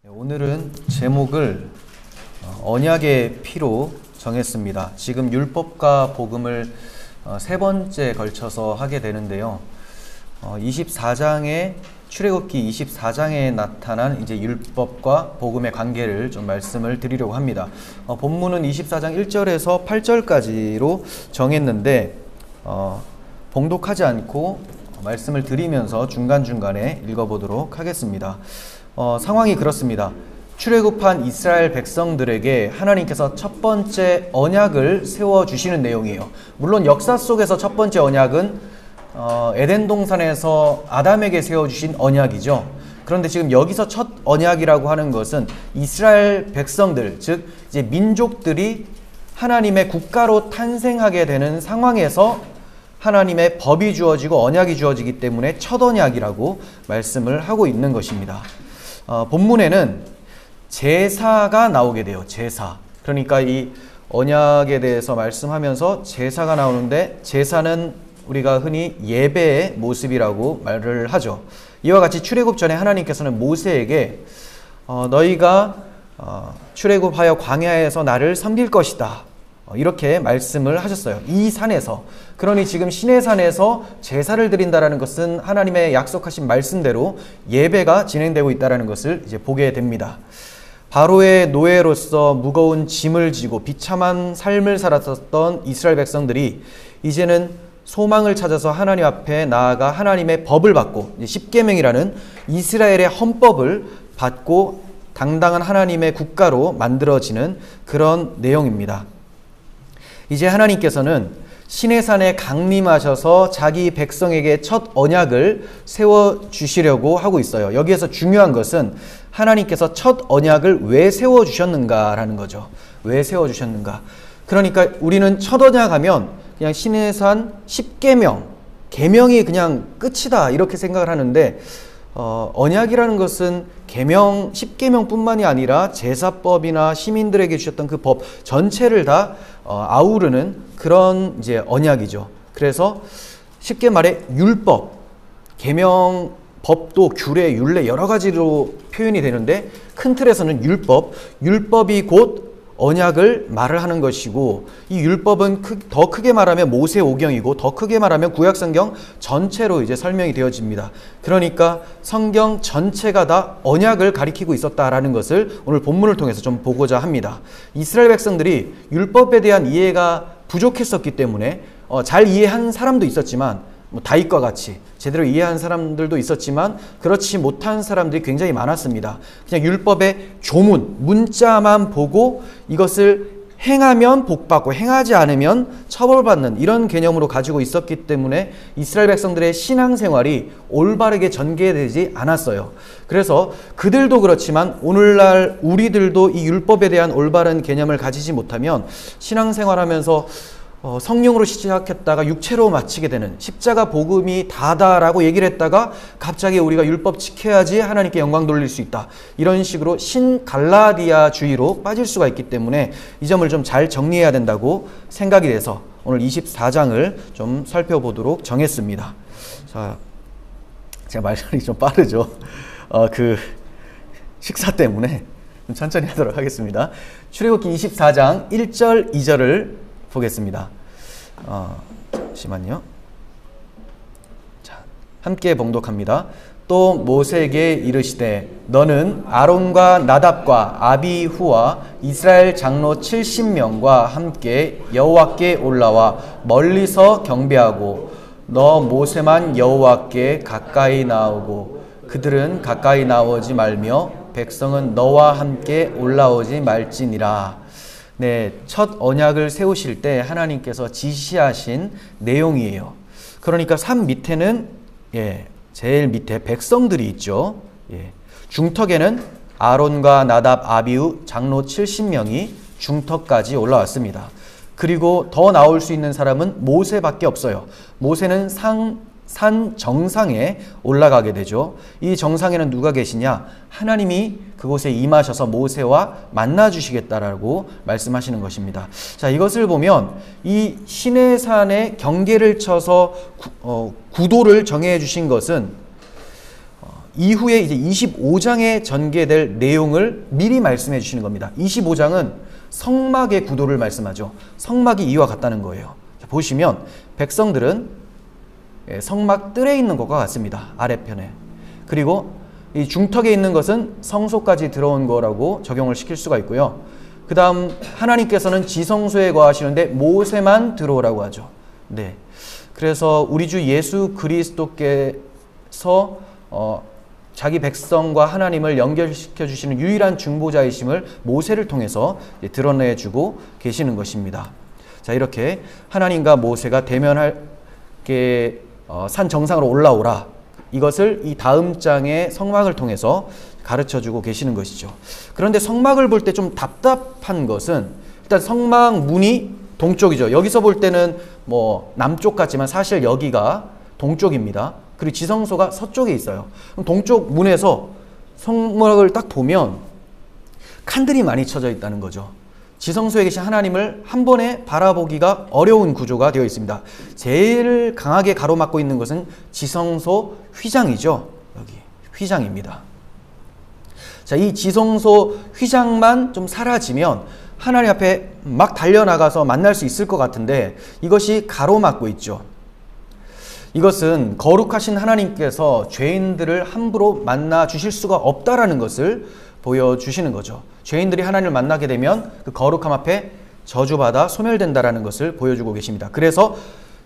오늘은 제목을 언약의 피로 정했습니다. 지금 율법과 복음을 세 번째 걸쳐서 하게 되는데요. 24장에 출애굽기 24장에 나타난 이제 율법과 복음의 관계를 좀 말씀을 드리려고 합니다. 본문은 24장 1절에서 8절까지로 정했는데 봉독하지 않고 말씀을 드리면서 중간중간에 읽어보도록 하겠습니다. 상황이 그렇습니다. 출애굽한 이스라엘 백성들에게 하나님께서 첫 번째 언약을 세워주시는 내용이에요. 물론 역사 속에서 첫 번째 언약은 에덴 동산에서 아담에게 세워주신 언약이죠. 그런데 지금 여기서 첫 언약이라고 하는 것은 이스라엘 백성들, 즉 이제 민족들이 하나님의 국가로 탄생하게 되는 상황에서 하나님의 법이 주어지고 언약이 주어지기 때문에 첫 언약이라고 말씀을 하고 있는 것입니다. 본문에는 제사가 나오게 돼요. 제사. 그러니까 이 언약에 대해서 말씀하면서 제사가 나오는데, 제사는 우리가 흔히 예배의 모습이라고 말을 하죠. 이와 같이 출애굽 전에 하나님께서는 모세에게 너희가 출애굽하여 광야에서 나를 섬길 것이다, 이렇게 말씀을 하셨어요. 이 산에서. 그러니 지금 시내산에서 제사를 드린다라는 것은 하나님의 약속하신 말씀대로 예배가 진행되고 있다는 것을 이제 보게 됩니다. 바로의 노예로서 무거운 짐을 지고 비참한 삶을 살았었던 이스라엘 백성들이 이제는 소망을 찾아서 하나님 앞에 나아가 하나님의 법을 받고, 십계명이라는 이스라엘의 헌법을 받고 당당한 하나님의 국가로 만들어지는 그런 내용입니다. 이제 하나님께서는 시내산에 강림하셔서 자기 백성에게 첫 언약을 세워주시려고 하고 있어요. 여기에서 중요한 것은 하나님께서 첫 언약을 왜 세워주셨는가라는 거죠. 왜 세워주셨는가. 그러니까 우리는 첫 언약하면 그냥 시내산 10계명, 계명이 그냥 끝이다, 이렇게 생각을 하는데 언약이라는 것은 계명, 10계명뿐만이 아니라 제사법이나 시민들에게 주셨던 그 법 전체를 다 아우르는 그런 이제 언약이죠. 그래서 쉽게 말해 율법, 계명, 법도 규례, 율례 여러 가지로 표현이 되는데, 큰 틀에서는 율법이 곧 언약을 말을 하는 것이고, 이 율법은 더 크게 말하면 모세오경이고, 더 크게 말하면 구약성경 전체로 이제 설명이 되어집니다. 그러니까 성경 전체가 다 언약을 가리키고 있었다라는 것을 오늘 본문을 통해서 좀 보고자 합니다. 이스라엘 백성들이 율법에 대한 이해가 부족했었기 때문에 잘 이해한 사람도 있었지만, 다윗과 같이 제대로 이해한 사람들도 있었지만 그렇지 못한 사람들이 굉장히 많았습니다. 그냥 율법의 조문, 문자만 보고 이것을 행하면 복받고 행하지 않으면 처벌받는 이런 개념으로 가지고 있었기 때문에 이스라엘 백성들의 신앙생활이 올바르게 전개되지 않았어요. 그래서 그들도 그렇지만 오늘날 우리들도 이 율법에 대한 올바른 개념을 가지지 못하면 신앙생활하면서 성령으로 시작했다가 육체로 마치게 되는, 십자가 복음이 다다라고 얘기를 했다가 갑자기 우리가 율법 지켜야지 하나님께 영광 돌릴 수 있다, 이런 식으로 신갈라디아주의로 빠질 수가 있기 때문에 이 점을 좀 잘 정리해야 된다고 생각이 돼서 오늘 24장을 좀 살펴보도록 정했습니다. 자, 제가 말씀이 좀 빠르죠. 식사 때문에 좀 천천히 하도록 하겠습니다. 출애굽기 24장 1절 2절을 보겠습니다. 잠시만요. 자, 함께 봉독합니다. 또 모세에게 이르시되 너는 아론과 나답과 아비후와 이스라엘 장로 70명과 함께 여호와께 올라와 멀리서 경배하고 너 모세만 여호와께 가까이 나오고 그들은 가까이 나오지 말며 백성은 너와 함께 올라오지 말지니라. 네, 첫 언약을 세우실 때 하나님께서 지시하신 내용이에요. 그러니까 산 밑에는 제일 밑에 백성들이 있죠. 중턱에는 아론과 나답, 아비후 장로 70명이 중턱까지 올라왔습니다. 그리고 더 나올 수 있는 사람은 모세밖에 없어요. 모세는 산 정상에 올라가게 되죠. 이 정상에는 누가 계시냐? 하나님이 그곳에 임하셔서 모세와 만나 주시겠다라고 말씀하시는 것입니다. 자, 이것을 보면 이 시내산의 경계를 쳐서 구도를 정해 주신 것은 이후에 이제 25장에 전개될 내용을 미리 말씀해 주시는 겁니다. 25장은 성막의 구도를 말씀하죠. 성막이 이와 같다는 거예요. 보시면 백성들은 성막 뜰에 있는 것과 같습니다. 아래편에. 그리고 이 중턱에 있는 것은 성소까지 들어온 거라고 적용을 시킬 수가 있고요. 그 다음 하나님께서는 지성소에 거하시는데 모세만 들어오라고 하죠. 네. 그래서 우리 주 예수 그리스도께서 자기 백성과 하나님을 연결시켜 주시는 유일한 중보자이심을 모세를 통해서 드러내주고 계시는 것입니다. 자, 이렇게 하나님과 모세가 대면하게 산 정상으로 올라오라. 이것을 이 다음 장의 성막을 통해서 가르쳐주고 계시는 것이죠. 그런데 성막을 볼 때 좀 답답한 것은 일단 성막 문이 동쪽이죠. 여기서 볼 때는 뭐 남쪽 같지만 사실 여기가 동쪽입니다. 그리고 지성소가 서쪽에 있어요. 그럼 동쪽 문에서 성막을 딱 보면 칸들이 많이 쳐져 있다는 거죠. 지성소에 계신 하나님을 한 번에 바라보기가 어려운 구조가 되어 있습니다. 제일 강하게 가로막고 있는 것은 지성소 휘장이죠. 여기 휘장입니다. 자, 이 지성소 휘장만 좀 사라지면 하나님 앞에 막 달려나가서 만날 수 있을 것 같은데 이것이 가로막고 있죠. 이것은 거룩하신 하나님께서 죄인들을 함부로 만나 주실 수가 없다라는 것을 보여주시는 거죠. 죄인들이 하나님을 만나게 되면 그 거룩함 앞에 저주받아 소멸된다라는 것을 보여주고 계십니다. 그래서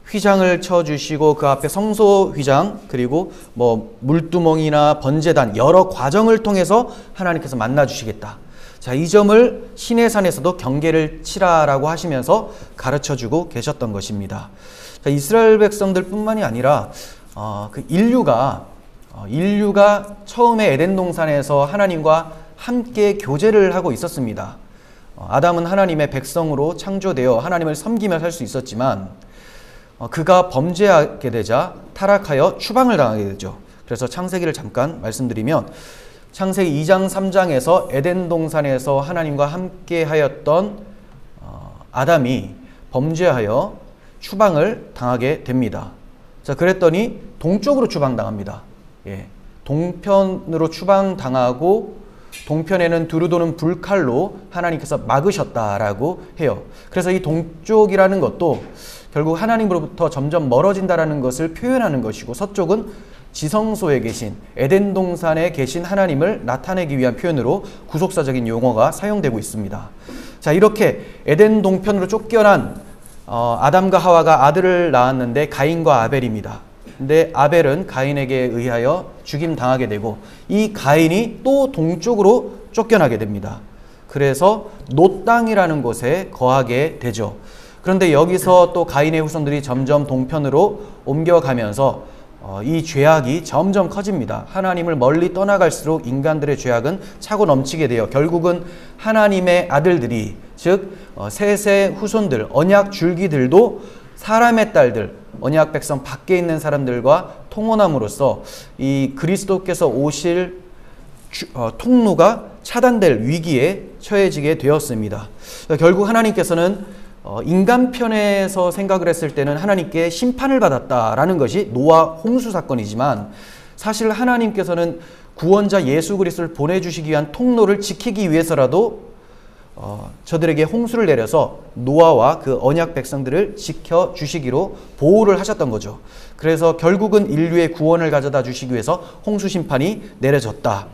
휘장을 쳐주시고 그 앞에 성소 휘장 그리고 뭐 물두멍이나 번제단 여러 과정을 통해서 하나님께서 만나 주시겠다. 자, 이 점을 시내산에서도 경계를 치라라고 하시면서 가르쳐주고 계셨던 것입니다. 자, 이스라엘 백성들 뿐만이 아니라 그 인류가 처음에 에덴 동산에서 하나님과 함께 교제를 하고 있었습니다. 아담은 하나님의 백성으로 창조되어 하나님을 섬기며 살 수 있었지만 그가 범죄하게 되자 타락하여 추방을 당하게 되죠. 그래서 창세기를 잠깐 말씀드리면 창세기 2장 3장에서 에덴 동산에서 하나님과 함께 하였던 아담이 범죄하여 추방을 당하게 됩니다. 자, 그랬더니 동쪽으로 추방당합니다. 예, 동편으로 추방당하고 동편에는 두루 도는 불칼로 하나님께서 막으셨다라고 해요. 그래서 이 동쪽이라는 것도 결국 하나님으로부터 점점 멀어진다라는 것을 표현하는 것이고 서쪽은 지성소에 계신 에덴 동산에 계신 하나님을 나타내기 위한 표현으로 구속사적인 용어가 사용되고 있습니다. 자, 이렇게 에덴 동편으로 쫓겨난 아담과 하와가 아들을 낳았는데 가인과 아벨입니다. 근데 아벨은 가인에게 의하여 죽임당하게 되고 이 가인이 또 동쪽으로 쫓겨나게 됩니다. 그래서 놋 땅이라는 곳에 거하게 되죠. 그런데 여기서 또 가인의 후손들이 점점 동편으로 옮겨가면서 이 죄악이 점점 커집니다. 하나님을 멀리 떠나갈수록 인간들의 죄악은 차고 넘치게 되어 결국은 하나님의 아들들이 즉 셋의 후손들 언약 줄기들도 사람의 딸들 언약 백성 밖에 있는 사람들과 통혼함으로써 이 그리스도께서 오실 통로가 차단될 위기에 처해지게 되었습니다. 결국 하나님께서는 인간 편에서 생각을 했을 때는 하나님께 심판을 받았다라는 것이 노아 홍수 사건이지만 사실 하나님께서는 구원자 예수 그리스도를 보내주시기 위한 통로를 지키기 위해서라도 저들에게 홍수를 내려서 노아와 그 언약 백성들을 지켜주시기로 보호를 하셨던 거죠. 그래서 결국은 인류의 구원을 가져다 주시기 위해서 홍수 심판이 내려졌다.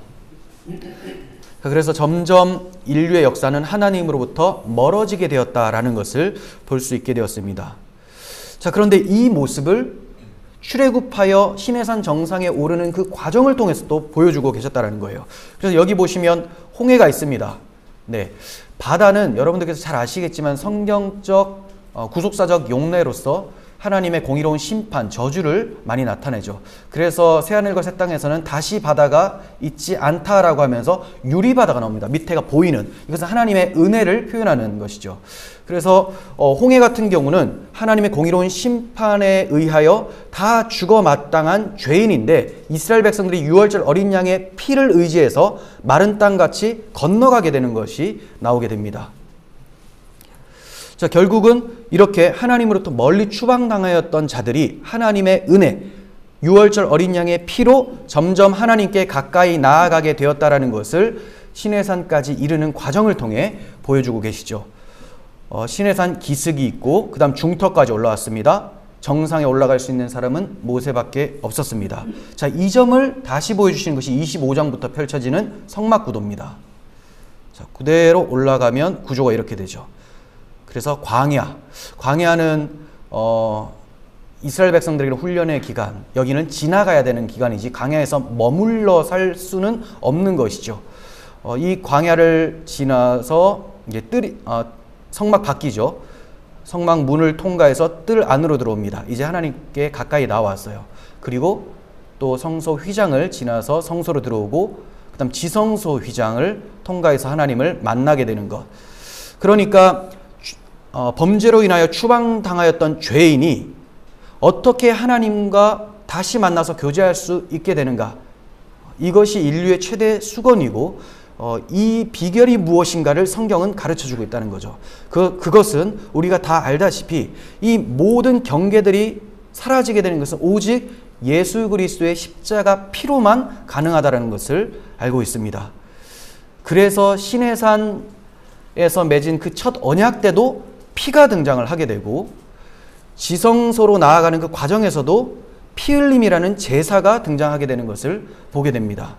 그래서 점점 인류의 역사는 하나님으로부터 멀어지게 되었다라는 것을 볼 수 있게 되었습니다. 자, 그런데 이 모습을 출애굽하여 시내산 정상에 오르는 그 과정을 통해서 또 보여주고 계셨다는 거예요. 그래서 여기 보시면 홍해가 있습니다. 네, 바다는 여러분들께서 잘 아시겠지만 성경적 구속사적 용례로서 하나님의 공의로운 심판, 저주를 많이 나타내죠. 그래서 새하늘과 새 땅에서는 다시 바다가 있지 않다라고 하면서 유리바다가 나옵니다. 밑에가 보이는. 이것은 하나님의 은혜를 표현하는 것이죠. 그래서 홍해 같은 경우는 하나님의 공의로운 심판에 의하여 다 죽어 마땅한 죄인인데 이스라엘 백성들이 유월절 어린 양의 피를 의지해서 마른 땅같이 건너가게 되는 것이 나오게 됩니다. 자, 결국은 이렇게 하나님으로부터 멀리 추방당하였던 자들이 하나님의 은혜, 유월절 어린 양의 피로 점점 하나님께 가까이 나아가게 되었다라는 것을 시내산까지 이르는 과정을 통해 보여주고 계시죠. 시내산 기슭이 있고 그 다음 중턱까지 올라왔습니다. 정상에 올라갈 수 있는 사람은 모세밖에 없었습니다. 자, 이 점을 다시 보여주시는 것이 25장부터 펼쳐지는 성막구도입니다. 자, 그대로 올라가면 구조가 이렇게 되죠. 그래서 광야는 이스라엘 백성들에게 훈련의 기간, 여기는 지나가야 되는 기간이지 광야에서 머물러 살 수는 없는 것이죠. 이 광야를 지나서 이제 성막 바뀌죠. 성막 문을 통과해서 뜰 안으로 들어옵니다. 이제 하나님께 가까이 나왔어요. 그리고 또 성소 휘장을 지나서 성소로 들어오고 그 다음 지성소 휘장을 통과해서 하나님을 만나게 되는 것. 그러니까 범죄로 인하여 추방당하였던 죄인이 어떻게 하나님과 다시 만나서 교제할 수 있게 되는가. 이것이 인류의 최대 수건이고 이 비결이 무엇인가를 성경은 가르쳐주고 있다는 거죠. 그것은 우리가 다 알다시피 이 모든 경계들이 사라지게 되는 것은 오직 예수 그리스도의 십자가 피로만 가능하다는 것을 알고 있습니다. 그래서 시내산에서 맺은 그 첫 언약 때도 피가 등장을 하게 되고 지성소로 나아가는 그 과정에서도 피 흘림이라는 제사가 등장하게 되는 것을 보게 됩니다.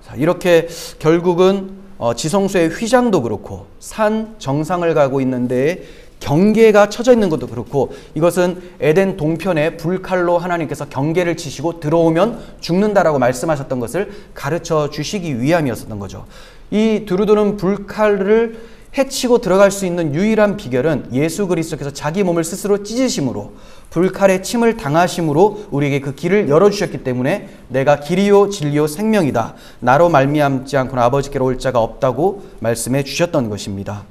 자, 이렇게 결국은 지성소의 휘장도 그렇고 산 정상을 가고 있는데 경계가 쳐져 있는 것도 그렇고 이것은 에덴 동편에 불칼로 하나님께서 경계를 치시고 들어오면 죽는다라고 말씀하셨던 것을 가르쳐 주시기 위함이었던 거죠. 이 두루두른 불칼을 해치고 들어갈 수 있는 유일한 비결은 예수 그리스도께서 자기 몸을 스스로 찢으심으로 불칼에 침을 당하심으로 우리에게 그 길을 열어주셨기 때문에 내가 길이요 진리요 생명이다. 나로 말미암지 않고는 아버지께로 올 자가 없다고 말씀해 주셨던 것입니다.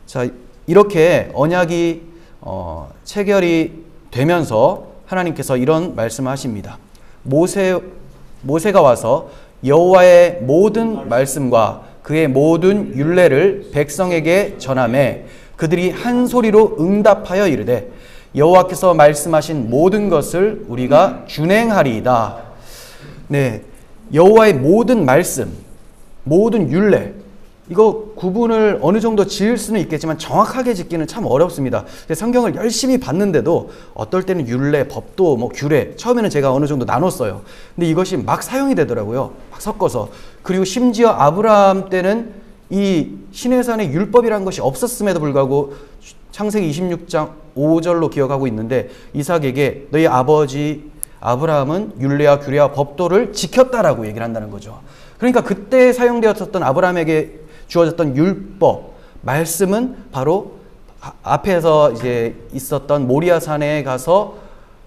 자, 이렇게 언약이 체결이 되면서 하나님께서 이런 말씀을 하십니다. 모세가 와서 여호와의 모든 말씀과 그의 모든 율례를 백성에게 전하매 그들이 한 소리로 응답하여 이르되 여호와께서 말씀하신 모든 것을 우리가 준행하리이다. 네, 여호와의 모든 말씀, 모든 율례, 이거 구분을 어느 정도 지을 수는 있겠지만 정확하게 짓기는 참 어렵습니다. 성경을 열심히 봤는데도 어떨 때는 율례, 법도, 규례, 처음에는 제가 어느 정도 나눴어요. 근데 이것이 막 사용이 되더라고요. 막 섞어서. 그리고 심지어 아브라함 때는 이 시내산의 율법이라는 것이 없었음에도 불구하고 창세기 26장 5절로 기억하고 있는데 이삭에게 너희 아버지 아브라함은 율례와 규례와 법도를 지켰다라고 얘기를 한다는 거죠. 그러니까 그때 사용되었던 아브라함에게 주어졌던 율법, 말씀은 바로 앞에서 이제 있었던 모리아산에 가서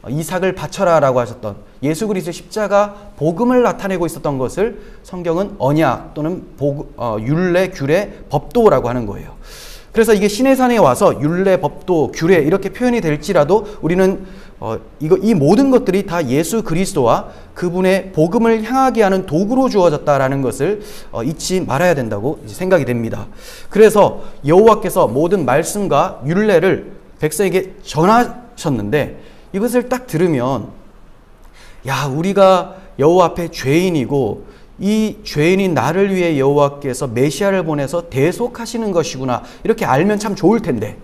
이삭을 바쳐라라고 하셨던 예수 그리스도의 십자가 복음을 나타내고 있었던 것을 성경은 언약 또는 율례, 규례, 법도라고 하는 거예요. 그래서 이게 시내산에 와서 율례, 법도, 규례 이렇게 표현이 될지라도 우리는 이 모든 것들이 다 예수 그리스도와 그분의 복음을 향하게 하는 도구로 주어졌다라는 것을 잊지 말아야 된다고 생각이 됩니다. 그래서 여호와께서 모든 말씀과 율례를 백성에게 전하셨는데 이것을 딱 들으면 야, 우리가 여호와 앞에 죄인이고 이 죄인인 나를 위해 여호와께서 메시아를 보내서 대속하시는 것이구나 이렇게 알면 참 좋을 텐데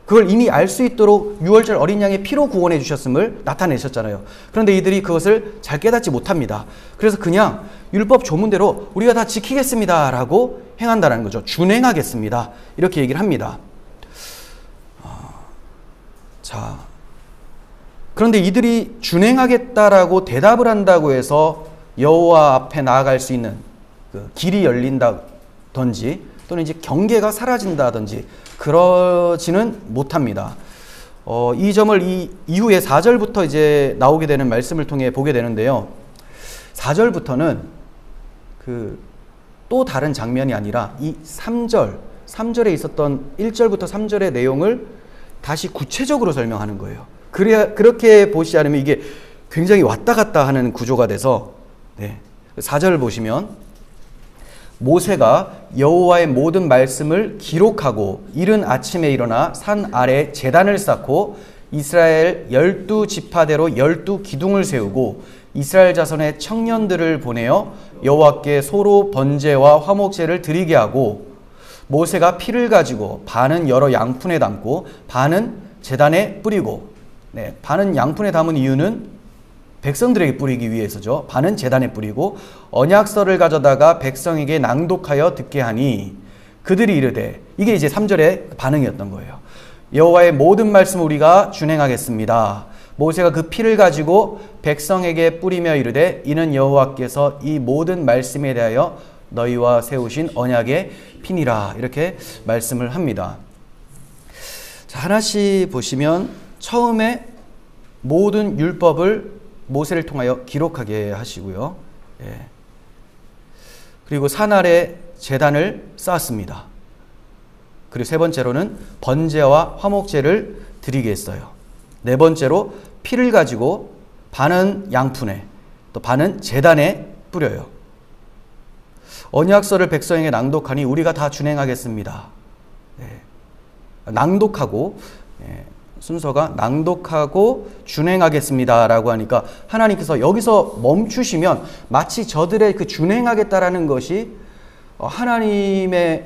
그걸 이미 알 수 있도록 유월절 어린 양의 피로 구원해 주셨음을 나타내셨잖아요. 그런데 이들이 그것을 잘 깨닫지 못합니다. 그래서 그냥 율법 조문대로 우리가 다 지키겠습니다 라고 행한다는 거죠. 준행하겠습니다 이렇게 얘기를 합니다. 자, 그런데 이들이 준행하겠다라고 대답을 한다고 해서 여호와 앞에 나아갈 수 있는 그 길이 열린다든지 또는 이제 경계가 사라진다든지 그러지는 못합니다. 이 점을 이 이후에 4절부터 이제 나오게 되는 말씀을 통해 보게 되는데요. 4절부터는 또 다른 장면이 아니라 이 3절에 있었던 1절부터 3절의 내용을 다시 구체적으로 설명하는 거예요. 그렇게 보시지 않으면 이게 굉장히 왔다 갔다 하는 구조가 돼서 4절을 보시면 모세가 여호와의 모든 말씀을 기록하고 이른 아침에 일어나 산 아래 제단을 쌓고 이스라엘 12지파대로 12기둥을 세우고 이스라엘 자손의 청년들을 보내어 여호와께 소로 번제와 화목제를 드리게 하고 모세가 피를 가지고 반은 여러 양푼에 담고 반은 제단에 뿌리고, 반은 양푼에 담은 이유는 백성들에게 뿌리기 위해서죠. 반은 제단에 뿌리고 언약서를 가져다가 백성에게 낭독하여 듣게 하니 그들이 이르되, 이게 이제 3절의 반응이었던 거예요. 여호와의 모든 말씀을 우리가 준행하겠습니다. 모세가 그 피를 가지고 백성에게 뿌리며 이르되, 이는 여호와께서 이 모든 말씀에 대하여 너희와 세우신 언약의 피니라. 이렇게 말씀을 합니다. 자, 하나씩 보시면 처음에 모든 율법을 모세를 통하여 기록하게 하시고요. 그리고 산 아래 제단을 쌓았습니다. 그리고 세 번째로는 번제와 화목제를 드리게 했어요. 네 번째로 피를 가지고 반은 양푼에 또 반은 제단에 뿌려요. 언약서를 백성에게 낭독하니 우리가 다 준행하겠습니다. 낭독하고, 순서가 낭독하고 준행하겠습니다 라고 하니까 하나님께서 여기서 멈추시면 마치 저들의 그 준행하겠다라는 것이 하나님의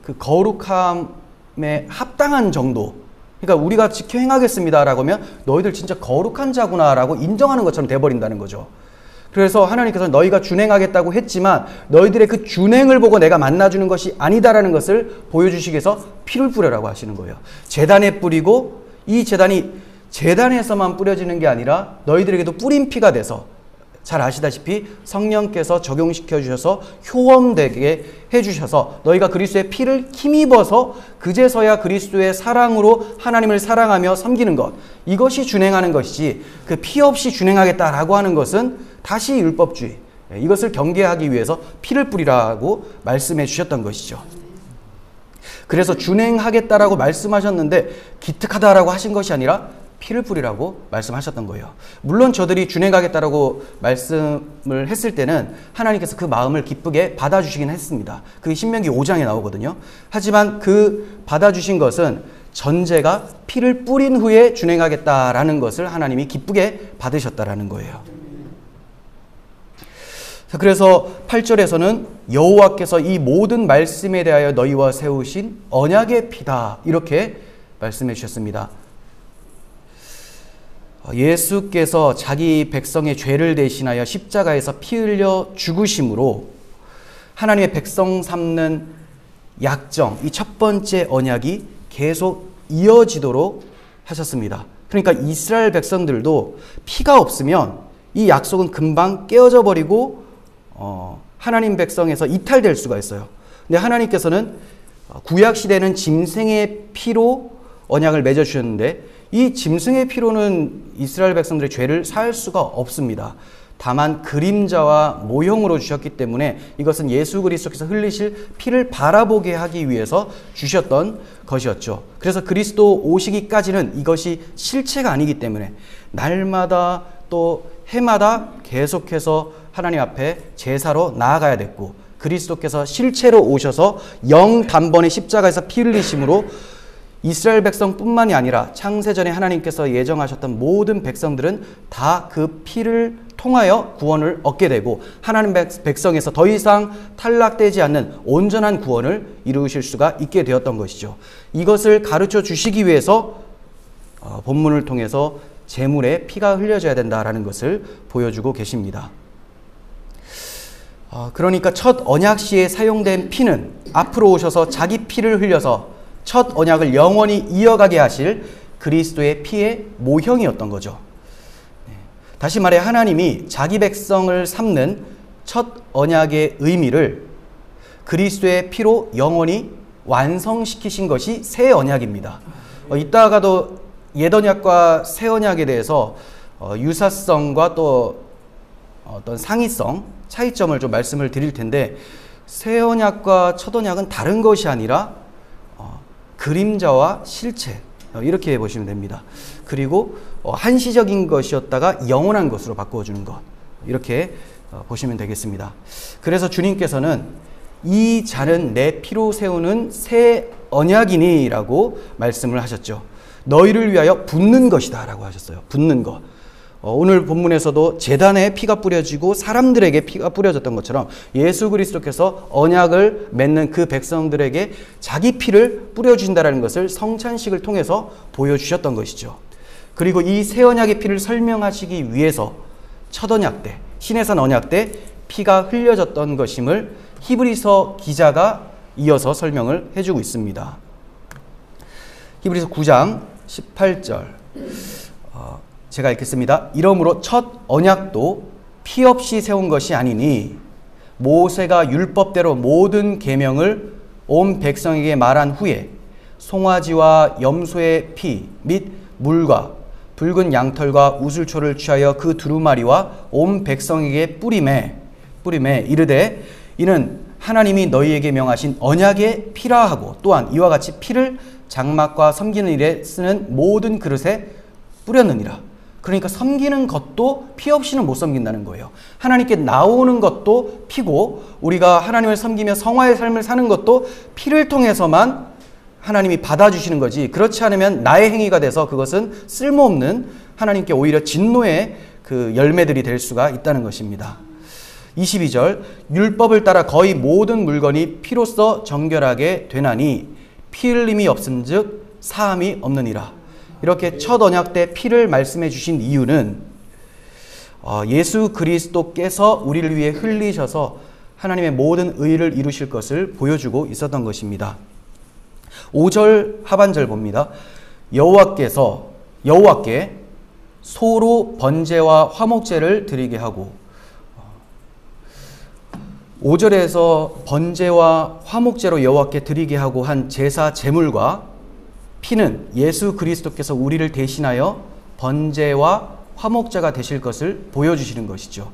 그 거룩함에 합당한 정도, 그러니까 우리가 지켜 행하겠습니다 라고 하면 너희들 진짜 거룩한 자구나 라고 인정하는 것처럼 돼버린다는 거죠. 그래서 하나님께서 너희가 준행하겠다고 했지만 너희들의 그 준행을 보고 내가 만나주는 것이 아니다라는 것을 보여주시기 위해서 피를 뿌려라고 하시는 거예요. 제단에 뿌리고, 이 제단이 제단에서만 뿌려지는 게 아니라 너희들에게도 뿌린 피가 돼서, 잘 아시다시피 성령께서 적용시켜 주셔서 효험되게 해주셔서 너희가 그리스도의 피를 힘입어서 그제서야 그리스도의 사랑으로 하나님을 사랑하며 섬기는 것, 이것이 준행하는 것이지, 그 피 없이 준행하겠다라고 하는 것은 다시 율법주의, 이것을 경계하기 위해서 피를 뿌리라고 말씀해 주셨던 것이죠. 그래서 준행하겠다라고 말씀하셨는데 기특하다라고 하신 것이 아니라 피를 뿌리라고 말씀하셨던 거예요. 물론 저들이 준행하겠다라고 말씀을 했을 때는 하나님께서 그 마음을 기쁘게 받아주시긴 했습니다. 그게 신명기 5장에 나오거든요. 하지만 그 받아주신 것은 전제가 피를 뿌린 후에 준행하겠다라는 것을 하나님이 기쁘게 받으셨다라는 거예요. 그래서 8절에서는 여호와께서 이 모든 말씀에 대하여 너희와 세우신 언약의 피다, 이렇게 말씀해 주셨습니다. 예수께서 자기 백성의 죄를 대신하여 십자가에서 피 흘려 죽으심으로 하나님의 백성 삼는 약정, 이 첫 번째 언약이 계속 이어지도록 하셨습니다. 그러니까 이스라엘 백성들도 피가 없으면 이 약속은 금방 깨어져 버리고 하나님 백성에서 이탈될 수가 있어요. 근데 하나님께서는 구약 시대는 짐승의 피로 언약을 맺어 주셨는데 이 짐승의 피로는 이스라엘 백성들의 죄를 사할 수가 없습니다. 다만 그림자와 모형으로 주셨기 때문에 이것은 예수 그리스도께서 흘리실 피를 바라보게 하기 위해서 주셨던 것이었죠. 그래서 그리스도 오시기까지는 이것이 실체가 아니기 때문에 날마다 또 해마다 계속해서 하나님 앞에 제사로 나아가야 됐고, 그리스도께서 실체로 오셔서 영 단번에 십자가에서 피 흘리심으로 이스라엘 백성뿐만이 아니라 창세전에 하나님께서 예정하셨던 모든 백성들은 다 그 피를 통하여 구원을 얻게 되고 하나님 백성에서 더 이상 탈락되지 않는 온전한 구원을 이루실 수가 있게 되었던 것이죠. 이것을 가르쳐 주시기 위해서 본문을 통해서 제물에 피가 흘려져야 된다라는 것을 보여주고 계십니다. 그러니까 첫 언약 시에 사용된 피는 앞으로 오셔서 자기 피를 흘려서 첫 언약을 영원히 이어가게 하실 그리스도의 피의 모형이었던 거죠. 다시 말해 하나님이 자기 백성을 삼는 첫 언약의 의미를 그리스도의 피로 영원히 완성시키신 것이 새 언약입니다. 이따가도 옛 언약과 새 언약에 대해서 유사성과 또 어떤 상이성, 차이점을 좀 말씀을 드릴 텐데, 새 언약과 첫 언약은 다른 것이 아니라 그림자와 실체, 이렇게 보시면 됩니다. 그리고 한시적인 것이었다가 영원한 것으로 바꿔주는 것, 이렇게 보시면 되겠습니다. 그래서 주님께서는 이 잔은 내 피로 세우는 새 언약이니 라고 말씀을 하셨죠. 너희를 위하여 붓는 것이다 라고 하셨어요. 붓는 것. 오늘 본문에서도 제단에 피가 뿌려지고 사람들에게 피가 뿌려졌던 것처럼 예수 그리스도께서 언약을 맺는 그 백성들에게 자기 피를 뿌려주신다는 것을 성찬식을 통해서 보여주셨던 것이죠. 그리고 이 새 언약의 피를 설명하시기 위해서 첫 언약 때, 시내산 언약 때 피가 흘려졌던 것임을 히브리서 기자가 이어서 설명을 해주고 있습니다. 히브리서 9장 18절 제가 읽겠습니다. 이러므로 첫 언약도 피 없이 세운 것이 아니니 모세가 율법대로 모든 계명을 온 백성에게 말한 후에 송아지와 염소의 피 및 물과 붉은 양털과 우슬초를 취하여 그 두루마리와 온 백성에게 뿌리매 이르되 이는 하나님이 너희에게 명하신 언약의 피라 하고 또한 이와 같이 피를 장막과 섬기는 일에 쓰는 모든 그릇에 뿌렸느니라. 그러니까 섬기는 것도 피 없이는 못 섬긴다는 거예요. 하나님께 나오는 것도 피고 우리가 하나님을 섬기며 성화의 삶을 사는 것도 피를 통해서만 하나님이 받아주시는 거지, 그렇지 않으면 나의 행위가 돼서 그것은 쓸모없는 하나님께 오히려 진노의 그 열매들이 될 수가 있다는 것입니다. 22절 율법을 따라 거의 모든 물건이 피로써 정결하게 되나니 피 흘림이 없음즉 사함이 없느니라. 이렇게 첫 언약 때 피를 말씀해 주신 이유는 예수 그리스도께서 우리를 위해 흘리셔서 하나님의 모든 의를 이루실 것을 보여주고 있었던 것입니다. 5절 하반절 봅니다. 여호와께 소로 번제와 화목제를 드리게 하고, 5절에서 번제와 화목제로 여호와께 드리게 하고 한 제사 제물과 피는 예수 그리스도께서 우리를 대신하여 번제와 화목제가 되실 것을 보여주시는 것이죠.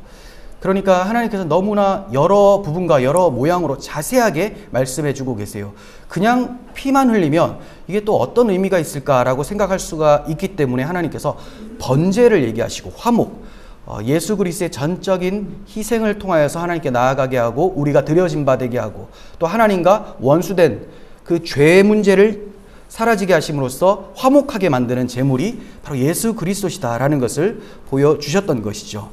그러니까 하나님께서 너무나 여러 부분과 여러 모양으로 자세하게 말씀해 주고 계세요. 그냥 피만 흘리면 이게 또 어떤 의미가 있을까라고 생각할 수가 있기 때문에 하나님께서 번제를 얘기하시고 화목, 예수 그리스도의 전적인 희생을 통하여서 하나님께 나아가게 하고 우리가 드려진 바 되게 하고 또 하나님과 원수된 그 죄의 문제를 사라지게 하심으로써 화목하게 만드는 제물이 바로 예수 그리스도시다라는 것을 보여주셨던 것이죠.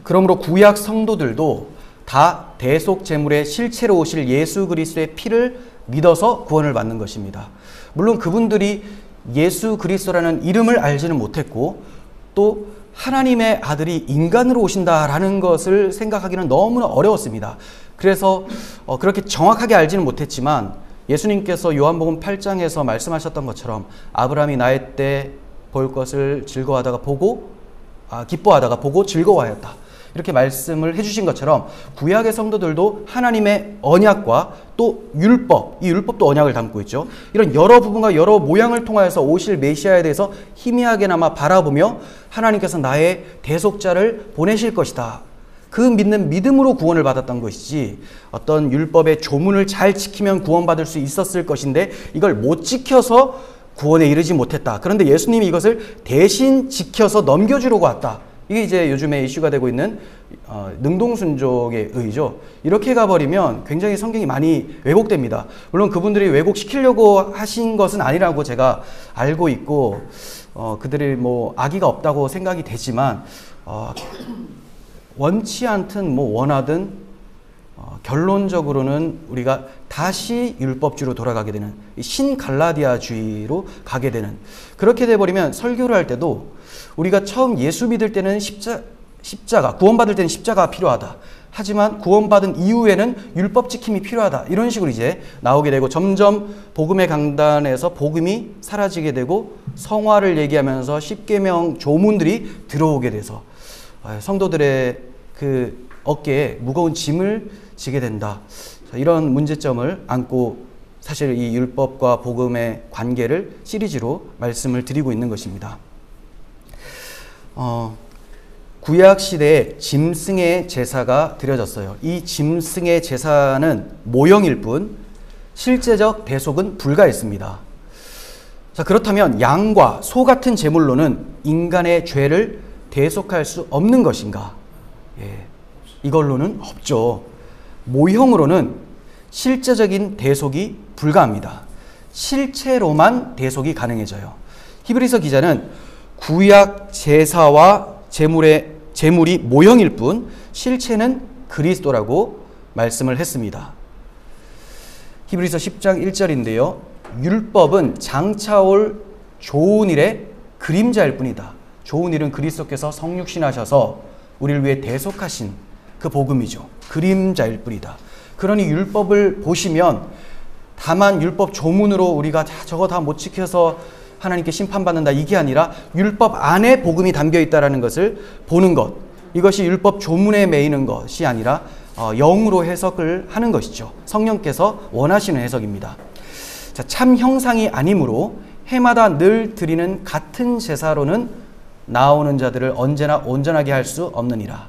그러므로 구약 성도들도 다 대속 제물의 실체로 오실 예수 그리스도의 피를 믿어서 구원을 받는 것입니다. 물론 그분들이 예수 그리스도라는 이름을 알지는 못했고 또 하나님의 아들이 인간으로 오신다라는 것을 생각하기는 너무나 어려웠습니다. 그래서 그렇게 정확하게 알지는 못했지만 예수님께서 요한복음 8장에서 말씀하셨던 것처럼 아브라함이 나의 때 볼 것을 기뻐하다가 보고 즐거워하였다, 이렇게 말씀을 해주신 것처럼 구약의 성도들도 하나님의 언약과 또 율법, 이 율법도 언약을 담고 있죠. 이런 여러 부분과 여러 모양을 통하여서 오실 메시아에 대해서 희미하게나마 바라보며 하나님께서 나의 대속자를 보내실 것이다, 그 믿는 믿음으로 구원을 받았던 것이지 어떤 율법의 조문을 잘 지키면 구원받을 수 있었을 것인데 이걸 못 지켜서 구원에 이르지 못했다. 그런데 예수님이 이것을 대신 지켜서 넘겨주려고 왔다. 이게 이제 요즘에 이슈가 되고 있는 능동순종의 의죠. 이렇게 가버리면 굉장히 성경이 많이 왜곡됩니다. 물론 그분들이 왜곡시키려고 하신 것은 아니라고 제가 알고 있고 그들이 뭐 악의가 없다고 생각이 되지만 원치 않든 뭐 원하든 결론적으로는 우리가 다시 율법주의로 돌아가게 되는 신갈라디아주의로 가게 되는, 그렇게 돼버리면 설교를 할 때도 우리가 처음 예수 믿을 때는 십자가, 구원받을 때는 십자가가 필요하다. 하지만 구원받은 이후에는 율법 지킴이 필요하다. 이런 식으로 이제 나오게 되고 점점 복음의 강단에서 복음이 사라지게 되고 성화를 얘기하면서 십계명 조문들이 들어오게 돼서 성도들의 그 어깨에 무거운 짐을 지게 된다. 이런 문제점을 안고 사실 이 율법과 복음의 관계를 시리즈로 말씀을 드리고 있는 것입니다. 구약 시대에 짐승의 제사가 드려졌어요. 이 짐승의 제사는 모형일 뿐 실제적 대속은 불가했습니다. 자, 그렇다면 양과 소 같은 제물로는 인간의 죄를 대속할 수 없는 것인가? 이걸로는 없죠. 모형으로는 실제적인 대속이 불가합니다. 실체로만 대속이 가능해져요. 히브리서 기자는 구약 제사와 제물이 모형일 뿐 실체는 그리스도라고 말씀을 했습니다. 히브리서 10장 1절인데요. 율법은 장차올 좋은 일의 그림자일 뿐이다. 좋은 일은 그리스도께서 성육신하셔서 우리를 위해 대속하신 그 복음이죠. 그림자일 뿐이다. 그러니 율법을 보시면 다만 율법 조문으로 우리가 저거 다 못 지켜서 하나님께 심판받는다 이게 아니라 율법 안에 복음이 담겨 있다는 것을 보는 것, 이것이 율법 조문에 매이는 것이 아니라 영으로 해석을 하는 것이죠. 성령께서 원하시는 해석입니다. 자, 참 형상이 아니므로 해마다 늘 드리는 같은 제사로는 나오는 자들을 언제나 온전하게 할 수 없느니라.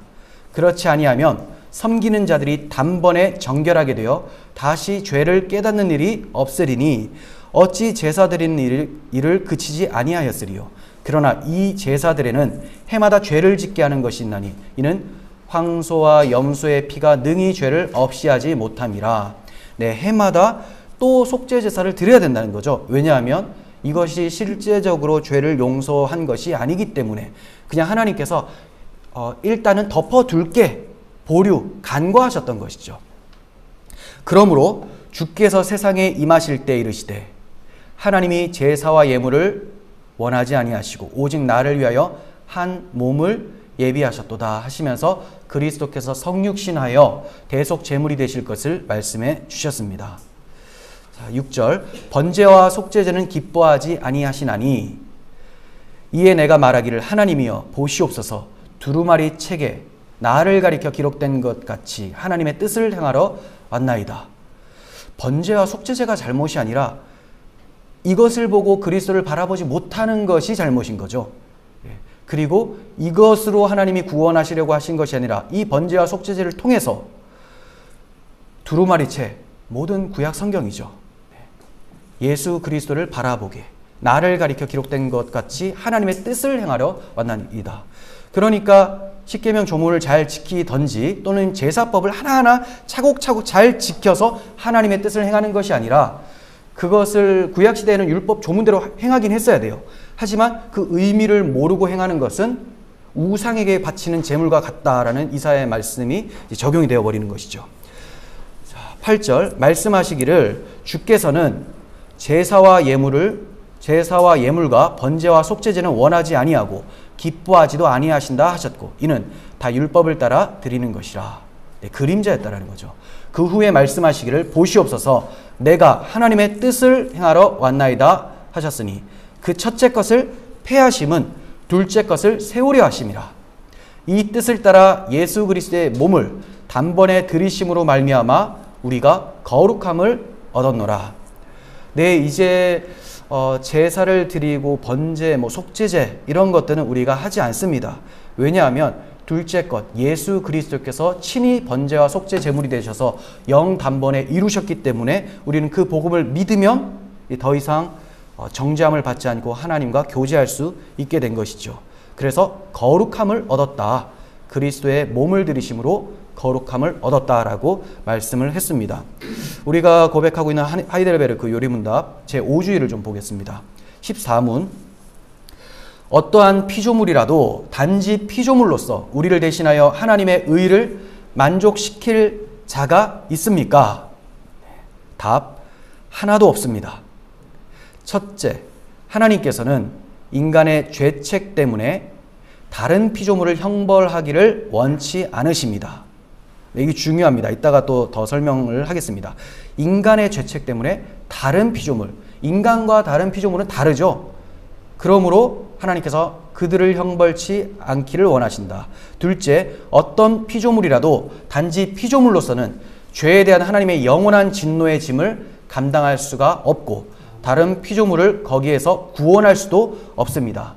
그렇지 아니하면 섬기는 자들이 단번에 정결하게 되어 다시 죄를 깨닫는 일이 없으리니 어찌 제사 드리는 일을 그치지 아니하였으리요. 그러나 이 제사들에는 해마다 죄를 짓게 하는 것이 있나니 이는 황소와 염소의 피가 능히 죄를 없이 하지 못함이라. 네, 해마다 또 속죄 제사를 드려야 된다는 거죠. 왜냐하면 이것이 실제적으로 죄를 용서한 것이 아니기 때문에 그냥 하나님께서 일단은 덮어둘게 보류, 간과하셨던 것이죠. 그러므로 주께서 세상에 임하실 때 이르시되 하나님이 제사와 예물을 원하지 아니하시고 오직 나를 위하여 한 몸을 예비하셨도다 하시면서 그리스도께서 성육신하여 대속 제물이 되실 것을 말씀해 주셨습니다. 자, 6절 번제와 속죄제는 기뻐하지 아니하시나니 이에 내가 말하기를 하나님이여 보시옵소서 두루마리 책에 나를 가리켜 기록된 것 같이 하나님의 뜻을 행하러 왔나이다. 번제와 속죄제가 잘못이 아니라 이것을 보고 그리스도를 바라보지 못하는 것이 잘못인 거죠. 그리고 이것으로 하나님이 구원하시려고 하신 것이 아니라 이 번제와 속죄제를 통해서 두루마리채 모든 구약 성경이죠. 예수 그리스도를 바라보게 나를 가리켜 기록된 것 같이 하나님의 뜻을 행하려 왔나이다. 그러니까 십계명 조문을 잘 지키던지 또는 제사법을 하나하나 차곡차곡 잘 지켜서 하나님의 뜻을 행하는 것이 아니라 그것을 구약시대에는 율법 조문대로 행하긴 했어야 돼요. 하지만 그 의미를 모르고 행하는 것은 우상에게 바치는 제물과 같다라는 이사야의 말씀이 적용이 되어버리는 것이죠. 자, 8절 말씀하시기를 주께서는 제사와 예물과 번제와 속죄제는 원하지 아니하고 기뻐하지도 아니하신다 하셨고 이는 다 율법을 따라 드리는 것이라. 네, 그림자였다라는 거죠. 그 후에 말씀하시기를 보시옵소서 내가 하나님의 뜻을 행하러 왔나이다 하셨으니 그 첫째 것을 폐하심은 둘째 것을 세우려 하심이라. 이 뜻을 따라 예수 그리스도의 몸을 단번에 들이심으로 말미암아 우리가 거룩함을 얻었노라. 네, 이제 제사를 드리고 번제, 속죄제 이런 것들은 우리가 하지 않습니다. 왜냐하면 둘째 것, 예수 그리스도께서 친히 번제와 속죄 제물이 되셔서 영 단번에 이루셨기 때문에 우리는 그 복음을 믿으면 더 이상 정죄함을 받지 않고 하나님과 교제할 수 있게 된 것이죠. 그래서 거룩함을 얻었다. 그리스도의 몸을 들이심으로 거룩함을 얻었다라고 말씀을 했습니다. 우리가 고백하고 있는 하이델베르크 요리문답 제5주의를 좀 보겠습니다. 14문 어떠한 피조물이라도 단지 피조물로서 우리를 대신하여 하나님의 의를 만족시킬 자가 있습니까? 답, 하나도 없습니다. 첫째, 하나님께서는 인간의 죄책 때문에 다른 피조물을 형벌하기를 원치 않으십니다. 이게 중요합니다. 이따가 또 더 설명을 하겠습니다. 인간의 죄책 때문에 다른 피조물, 인간과 다른 피조물은 다르죠. 그러므로 하나님께서 그들을 형벌치 않기를 원하신다. 둘째, 어떤 피조물이라도 단지 피조물로서는 죄에 대한 하나님의 영원한 진노의 짐을 감당할 수가 없고 다른 피조물을 거기에서 구원할 수도 없습니다.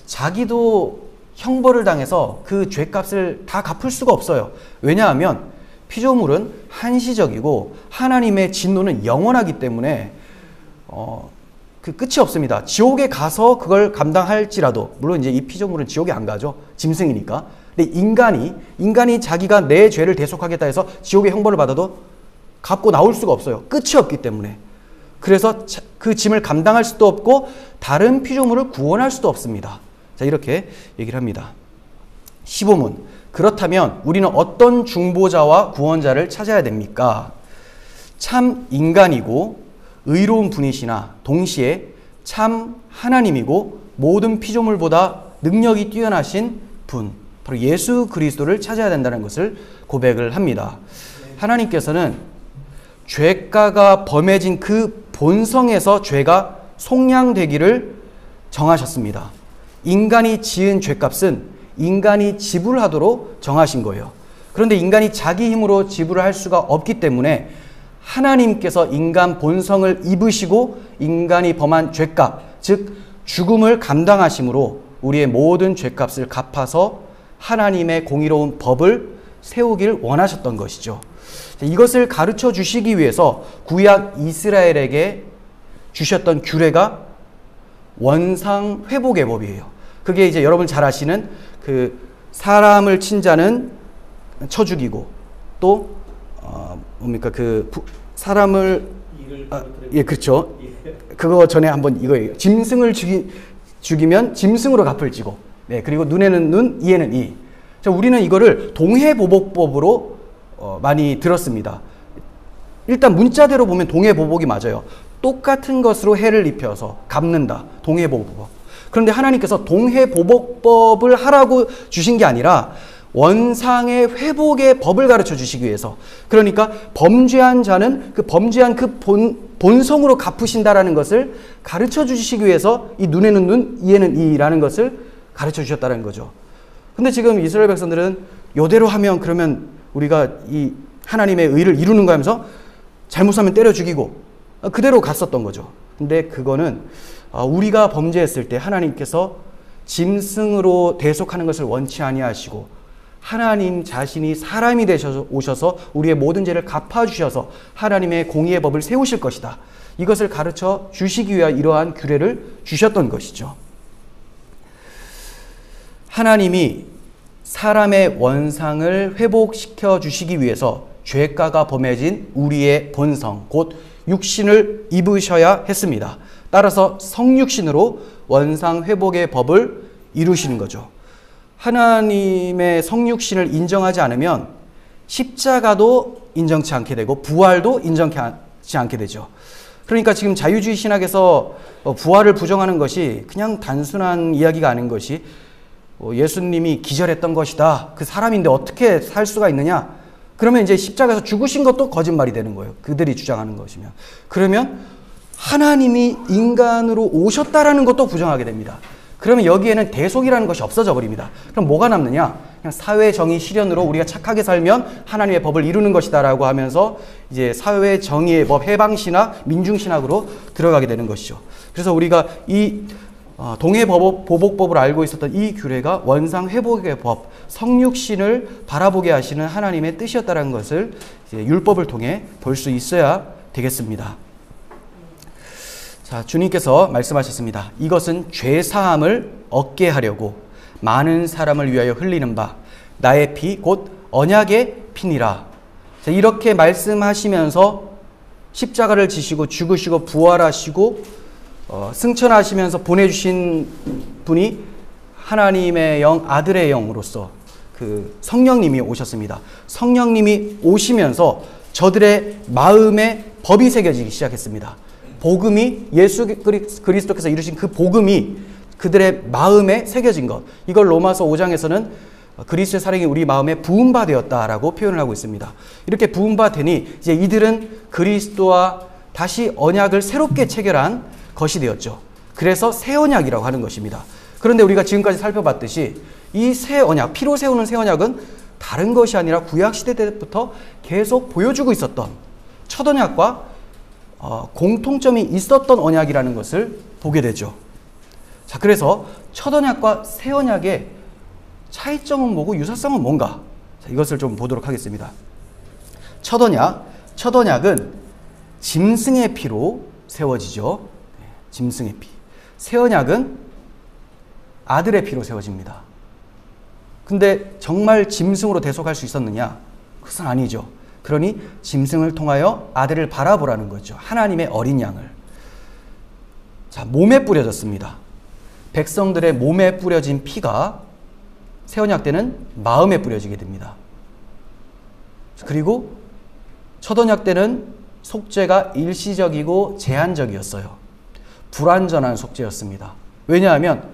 자기도 형벌을 당해서 그 죄값을 다 갚을 수가 없어요. 왜냐하면 피조물은 한시적이고 하나님의 진노는 영원하기 때문에 그 끝이 없습니다. 지옥에 가서 그걸 감당할지라도, 물론 이제 이 피조물은 지옥에 안 가죠. 짐승이니까. 근데 인간이 자기가 내 죄를 대속하겠다 해서 지옥의 형벌을 받아도 갚고 나올 수가 없어요. 끝이 없기 때문에. 그래서 그 짐을 감당할 수도 없고 다른 피조물을 구원할 수도 없습니다. 자, 이렇게 얘기를 합니다. 15문. 그렇다면 우리는 어떤 중보자와 구원자를 찾아야 됩니까? 참 인간이고 의로운 분이시나 동시에 참 하나님이고 모든 피조물보다 능력이 뛰어나신 분, 바로 예수 그리스도를 찾아야 된다는 것을 고백을 합니다. 하나님께서는 죄가가 범해진 그 본성에서 죄가 속량되기를 정하셨습니다. 인간이 지은 죄값은 인간이 지불하도록 정하신 거예요. 그런데 인간이 자기 힘으로 지불을 할 수가 없기 때문에 하나님께서 인간 본성을 입으시고 인간이 범한 죄값, 즉 죽음을 감당하심으로 우리의 모든 죄값을 갚아서 하나님의 공의로운 법을 세우길 원하셨던 것이죠. 이것을 가르쳐 주시기 위해서 구약 이스라엘에게 주셨던 규례가 원상 회복의 법이에요. 그게 이제 여러분 잘 아시는 그 사람을 친 자는 쳐 죽이고 또 뭡니까 그 사람을 예 그렇죠. 그거 전에 한번 이거예요. 짐승을 죽이면 짐승으로 갚을 지고 네 그리고 눈에는 눈 이에는 이. 자, 우리는 이거를 동해보복법으로 많이 들었습니다. 일단 문자대로 보면 동해보복이 맞아요. 똑같은 것으로 해를 입혀서 갚는다. 동해보복법. 그런데 하나님께서 동해보복법을 하라고 주신 게 아니라 원상의 회복의 법을 가르쳐 주시기 위해서, 그러니까 범죄한 자는 그 범죄한 그 본성으로 갚으신다라는 것을 가르쳐 주시기 위해서 이 눈에는 눈, 이에는 이라는 것을 가르쳐 주셨다는 거죠. 근데 지금 이스라엘 백성들은 요대로 하면 그러면 우리가 이 하나님의 의를 이루는 거 하면서 잘못하면 때려 죽이고 그대로 갔었던 거죠. 근데 그거는 우리가 범죄했을 때 하나님께서 짐승으로 대속하는 것을 원치 아니하시고 하나님 자신이 사람이 되셔서 오셔서 우리의 모든 죄를 갚아주셔서 하나님의 공의의 법을 세우실 것이다. 이것을 가르쳐 주시기 위한 이러한 규례를 주셨던 것이죠. 하나님이 사람의 원상을 회복시켜 주시기 위해서 죄가가 범해진 우리의 본성, 곧 육신을 입으셔야 했습니다. 따라서 성육신으로 원상 회복의 법을 이루시는 거죠. 하나님의 성육신을 인정하지 않으면 십자가도 인정치 않게 되고 부활도 인정치 않게 되죠. 그러니까 지금 자유주의 신학에서 부활을 부정하는 것이 그냥 단순한 이야기가 아닌 것이 예수님이 기절했던 것이다. 그 사람인데 어떻게 살 수가 있느냐? 그러면 이제 십자가에서 죽으신 것도 거짓말이 되는 거예요. 그들이 주장하는 것이면. 그러면 하나님이 인간으로 오셨다라는 것도 부정하게 됩니다. 그러면 여기에는 대속이라는 것이 없어져 버립니다. 그럼 뭐가 남느냐? 그냥 사회 정의 실현으로 우리가 착하게 살면 하나님의 법을 이루는 것이다라고 하면서 이제 사회 정의의 법, 해방신학, 민중신학으로 들어가게 되는 것이죠. 그래서 우리가 이 동해보복법을 알고 있었던 이 규례가 원상회복의 법, 성육신을 바라보게 하시는 하나님의 뜻이었다는 것을 이제 율법을 통해 볼 수 있어야 되겠습니다. 자, 주님께서 말씀하셨습니다. 이것은 죄사함을 얻게 하려고 많은 사람을 위하여 흘리는 바 나의 피 곧 언약의 피니라. 자, 이렇게 말씀하시면서 십자가를 지시고 죽으시고 부활하시고 승천하시면서 보내주신 분이 하나님의 영, 아들의 영으로서 그 성령님이 오셨습니다. 성령님이 오시면서 저들의 마음에 법이 새겨지기 시작했습니다. 복음이 예수 그리스도께서 이루신 그 복음이 그들의 마음에 새겨진 것. 이걸 로마서 5장에서는 그리스도의 사랑이 우리 마음에 부음바 되었다라고 표현을 하고 있습니다. 이렇게 부음바 되니 이제 이들은 그리스도와 다시 언약을 새롭게 체결한 것이 되었죠. 그래서 새 언약이라고 하는 것입니다. 그런데 우리가 지금까지 살펴봤듯이 이 새 언약, 피로 세우는 새 언약은 다른 것이 아니라 구약시대 때부터 계속 보여주고 있었던 첫 언약과 공통점이 있었던 언약이라는 것을 보게 되죠. 자, 그래서 첫 언약과 새 언약의 차이점은 뭐고 유사성은 뭔가? 자, 이것을 좀 보도록 하겠습니다. 첫 언약은 짐승의 피로 세워지죠. 짐승의 피. 새 언약은 아들의 피로 세워집니다. 근데 정말 짐승으로 대속할 수 있었느냐? 그것은 아니죠. 그러니 짐승을 통하여 아들을 바라보라는 거죠. 하나님의 어린 양을. 자, 몸에 뿌려졌습니다. 백성들의 몸에 뿌려진 피가 새 언약 때는 마음에 뿌려지게 됩니다. 그리고 첫 언약 때는 속죄가 일시적이고 제한적이었어요. 불완전한 속죄였습니다. 왜냐하면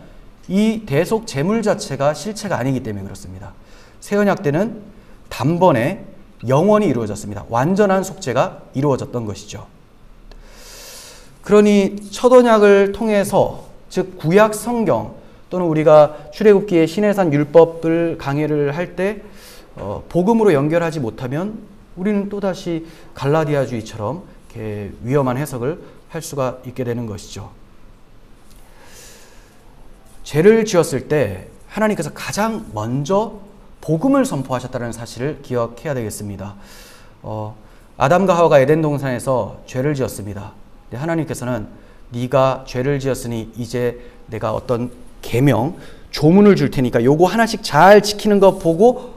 이 대속 제물 자체가 실체가 아니기 때문에 그렇습니다. 새 언약 때는 단번에 영원히 이루어졌습니다. 완전한 속죄가 이루어졌던 것이죠. 그러니 첫 언약을 통해서, 즉 구약 성경 또는 우리가 출애굽기의 시내산 율법을 강해를 할 때 복음으로 연결하지 못하면 우리는 또다시 갈라디아주의처럼 이렇게 위험한 해석을 할 수가 있게 되는 것이죠. 죄를 지었을 때 하나님께서 가장 먼저 복음을 선포하셨다는 사실을 기억해야 되겠습니다. 아담과 하와가 에덴 동산에서 죄를 지었습니다. 근데 하나님께서는 네가 죄를 지었으니 이제 내가 어떤 계명, 조문을 줄 테니까 요거 하나씩 잘 지키는 거 보고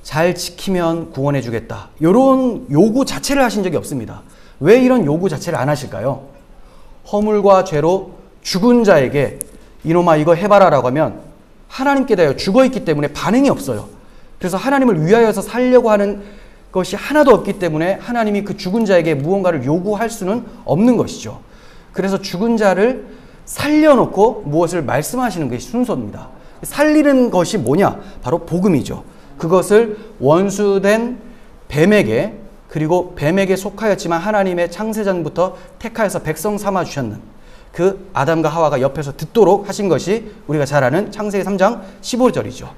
잘 지키면 구원해 주겠다. 이런 요구 자체를 하신 적이 없습니다. 왜 이런 요구 자체를 안 하실까요? 허물과 죄로 죽은 자에게 이놈아 이거 해봐라 라고 하면 하나님께 대하여 죽어있기 때문에 반응이 없어요. 그래서 하나님을 위하여서 살려고 하는 것이 하나도 없기 때문에 하나님이 그 죽은 자에게 무언가를 요구할 수는 없는 것이죠. 그래서 죽은 자를 살려놓고 무엇을 말씀하시는 것이 순서입니다. 살리는 것이 뭐냐? 바로 복음이죠. 그것을 원수된 뱀에게, 그리고 뱀에게 속하였지만 하나님의 창세전부터 택하여서 백성 삼아 주셨는 그 아담과 하와가 옆에서 듣도록 하신 것이 우리가 잘 아는 창세기 3장 15절이죠.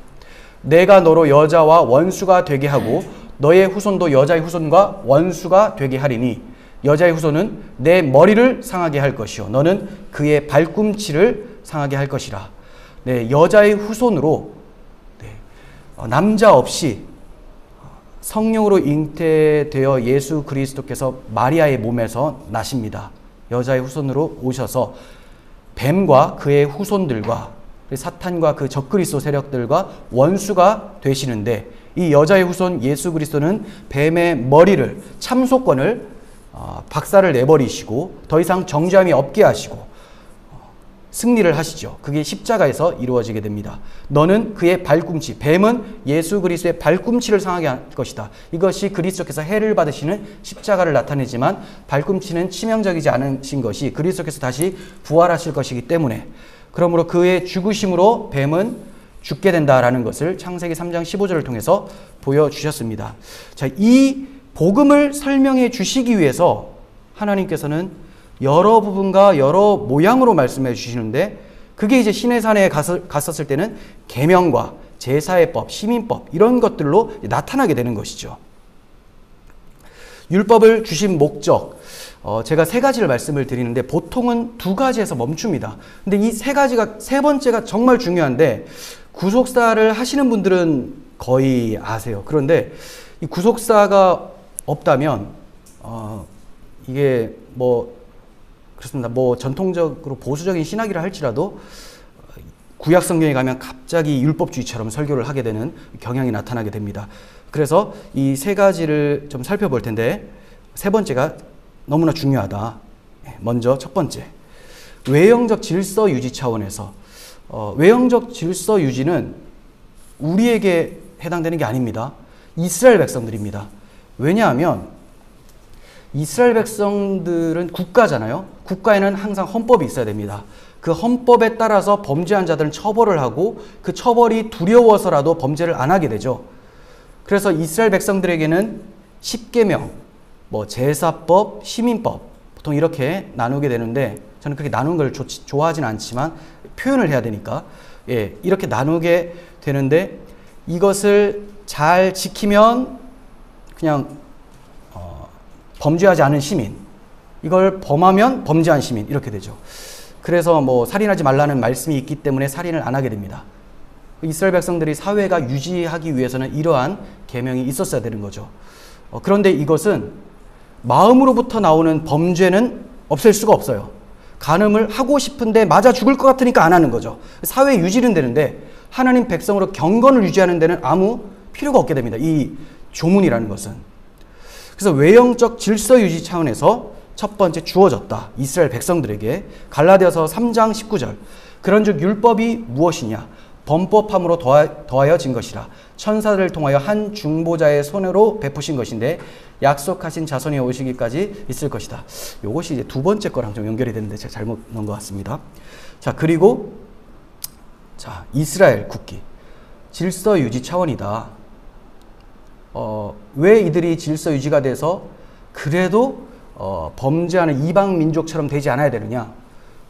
내가 너로 여자와 원수가 되게 하고 너의 후손도 여자의 후손과 원수가 되게 하리니 여자의 후손은 내 머리를 상하게 할 것이요 너는 그의 발꿈치를 상하게 할 것이라. 네, 여자의 후손으로 남자 없이 성령으로 잉태되어 예수 그리스도께서 마리아의 몸에서 나십니다. 여자의 후손으로 오셔서 뱀과 그의 후손들과 사탄과 그 적그리스도 세력들과 원수가 되시는데, 이 여자의 후손 예수 그리스도는 뱀의 머리를, 참소권을 박살을 내버리시고 더 이상 정죄함이 없게 하시고 승리를 하시죠. 그게 십자가에서 이루어지게 됩니다. 너는 그의 발꿈치, 뱀은 예수 그리스도의 발꿈치를 상하게 할 것이다. 이것이 그리스도께서 해를 받으시는 십자가를 나타내지만 발꿈치는 치명적이지 않으신 것이 그리스도께서 다시 부활하실 것이기 때문에, 그러므로 그의 죽으심으로 뱀은 죽게 된다라는 것을 창세기 3장 15절을 통해서 보여주셨습니다. 자, 이 복음을 설명해 주시기 위해서 하나님께서는 여러 부분과 여러 모양으로 말씀해 주시는데, 그게 이제 시내산에 갔었을 때는 계명과 제사의 법, 시민법 이런 것들로 나타나게 되는 것이죠. 율법을 주신 목적, 제가 세 가지를 말씀을 드리는데 보통은 두 가지에서 멈춥니다. 근데 이 세 가지가, 세 번째가 정말 중요한데 구속사를 하시는 분들은 거의 아세요. 그런데 이 구속사가 없다면 이게 그렇습니다. 전통적으로 보수적인 신학이라 할지라도 구약 성경에 가면 갑자기 율법주의처럼 설교를 하게 되는 경향이 나타나게 됩니다. 그래서 이 세 가지를 좀 살펴볼 텐데, 세 번째가 너무나 중요하다. 먼저 첫 번째, 외형적 질서 유지 차원에서, 외형적 질서 유지는 우리에게 해당되는 게 아닙니다. 이스라엘 백성들입니다. 왜냐하면 이스라엘 백성들은 국가잖아요. 국가에는 항상 헌법이 있어야 됩니다. 그 헌법에 따라서 범죄한 자들은 처벌을 하고 그 처벌이 두려워서라도 범죄를 안 하게 되죠. 그래서 이스라엘 백성들에게는 십계명, 제사법, 시민법 보통 이렇게 나누게 되는데, 저는 그렇게 나누는 걸 좋아하진 않지만 표현을 해야 되니까 이렇게 나누게 되는데, 이것을 잘 지키면 그냥 범죄하지 않은 시민, 이걸 범하면 범죄한 시민, 이렇게 되죠. 그래서 살인하지 말라는 말씀이 있기 때문에 살인을 안 하게 됩니다. 이스라엘 백성들이 사회가 유지하기 위해서는 이러한 계명이 있었어야 되는 거죠. 그런데 이것은 마음으로부터 나오는 범죄는 없앨 수가 없어요. 간음을 하고 싶은데 맞아 죽을 것 같으니까 안 하는 거죠. 사회 유지는 되는데 하나님 백성으로 경건을 유지하는 데는 아무 필요가 없게 됩니다. 이 조문이라는 것은. 그래서 외형적 질서 유지 차원에서 첫 번째 주어졌다. 이스라엘 백성들에게. 갈라디아서 3장 19절. 그런즉 율법이 무엇이냐? 범법함으로 더하여진 것이라. 천사들을 통하여 한 중보자의 손으로 베푸신 것인데 약속하신 자손이 오시기까지 있을 것이다. 이것이 이제 두 번째 거랑 좀 연결이 되는데 제가 잘못 넣은 것 같습니다. 자, 그리고 자, 이스라엘 국기. 질서 유지 차원이다. 왜 이들이 질서 유지가 돼서 그래도 범죄하는 이방 민족처럼 되지 않아야 되느냐?